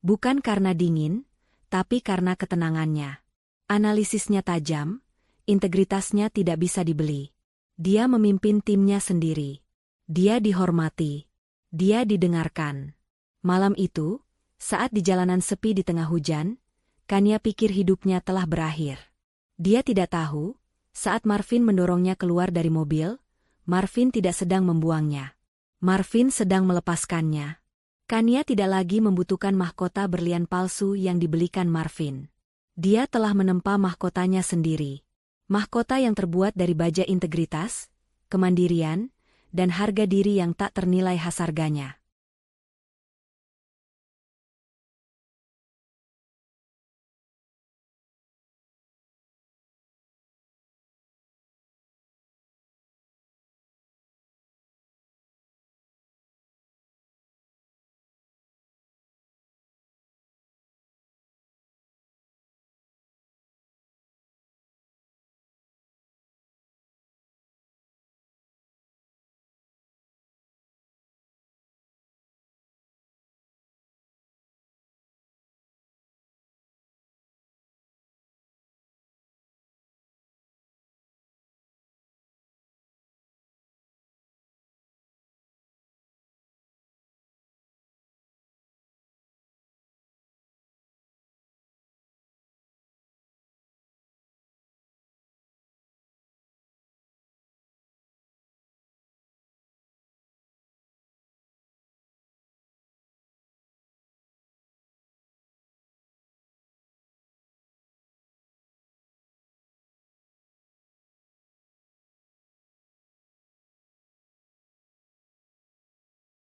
[SPEAKER 1] Bukan karena dingin, tapi karena ketenangannya. Analisisnya tajam, integritasnya tidak bisa dibeli. Dia memimpin timnya sendiri. Dia dihormati. Dia didengarkan. Malam itu, saat di jalanan sepi di tengah hujan, Kania pikir hidupnya telah berakhir. Dia tidak tahu, saat Marvin mendorongnya keluar dari mobil, Marvin tidak sedang membuangnya. Marvin sedang melepaskannya. Kania tidak lagi membutuhkan mahkota berlian palsu yang dibelikan Marvin. Dia telah menempa mahkotanya sendiri. Mahkota yang terbuat dari baja integritas, kemandirian, dan harga diri yang tak ternilai harganya.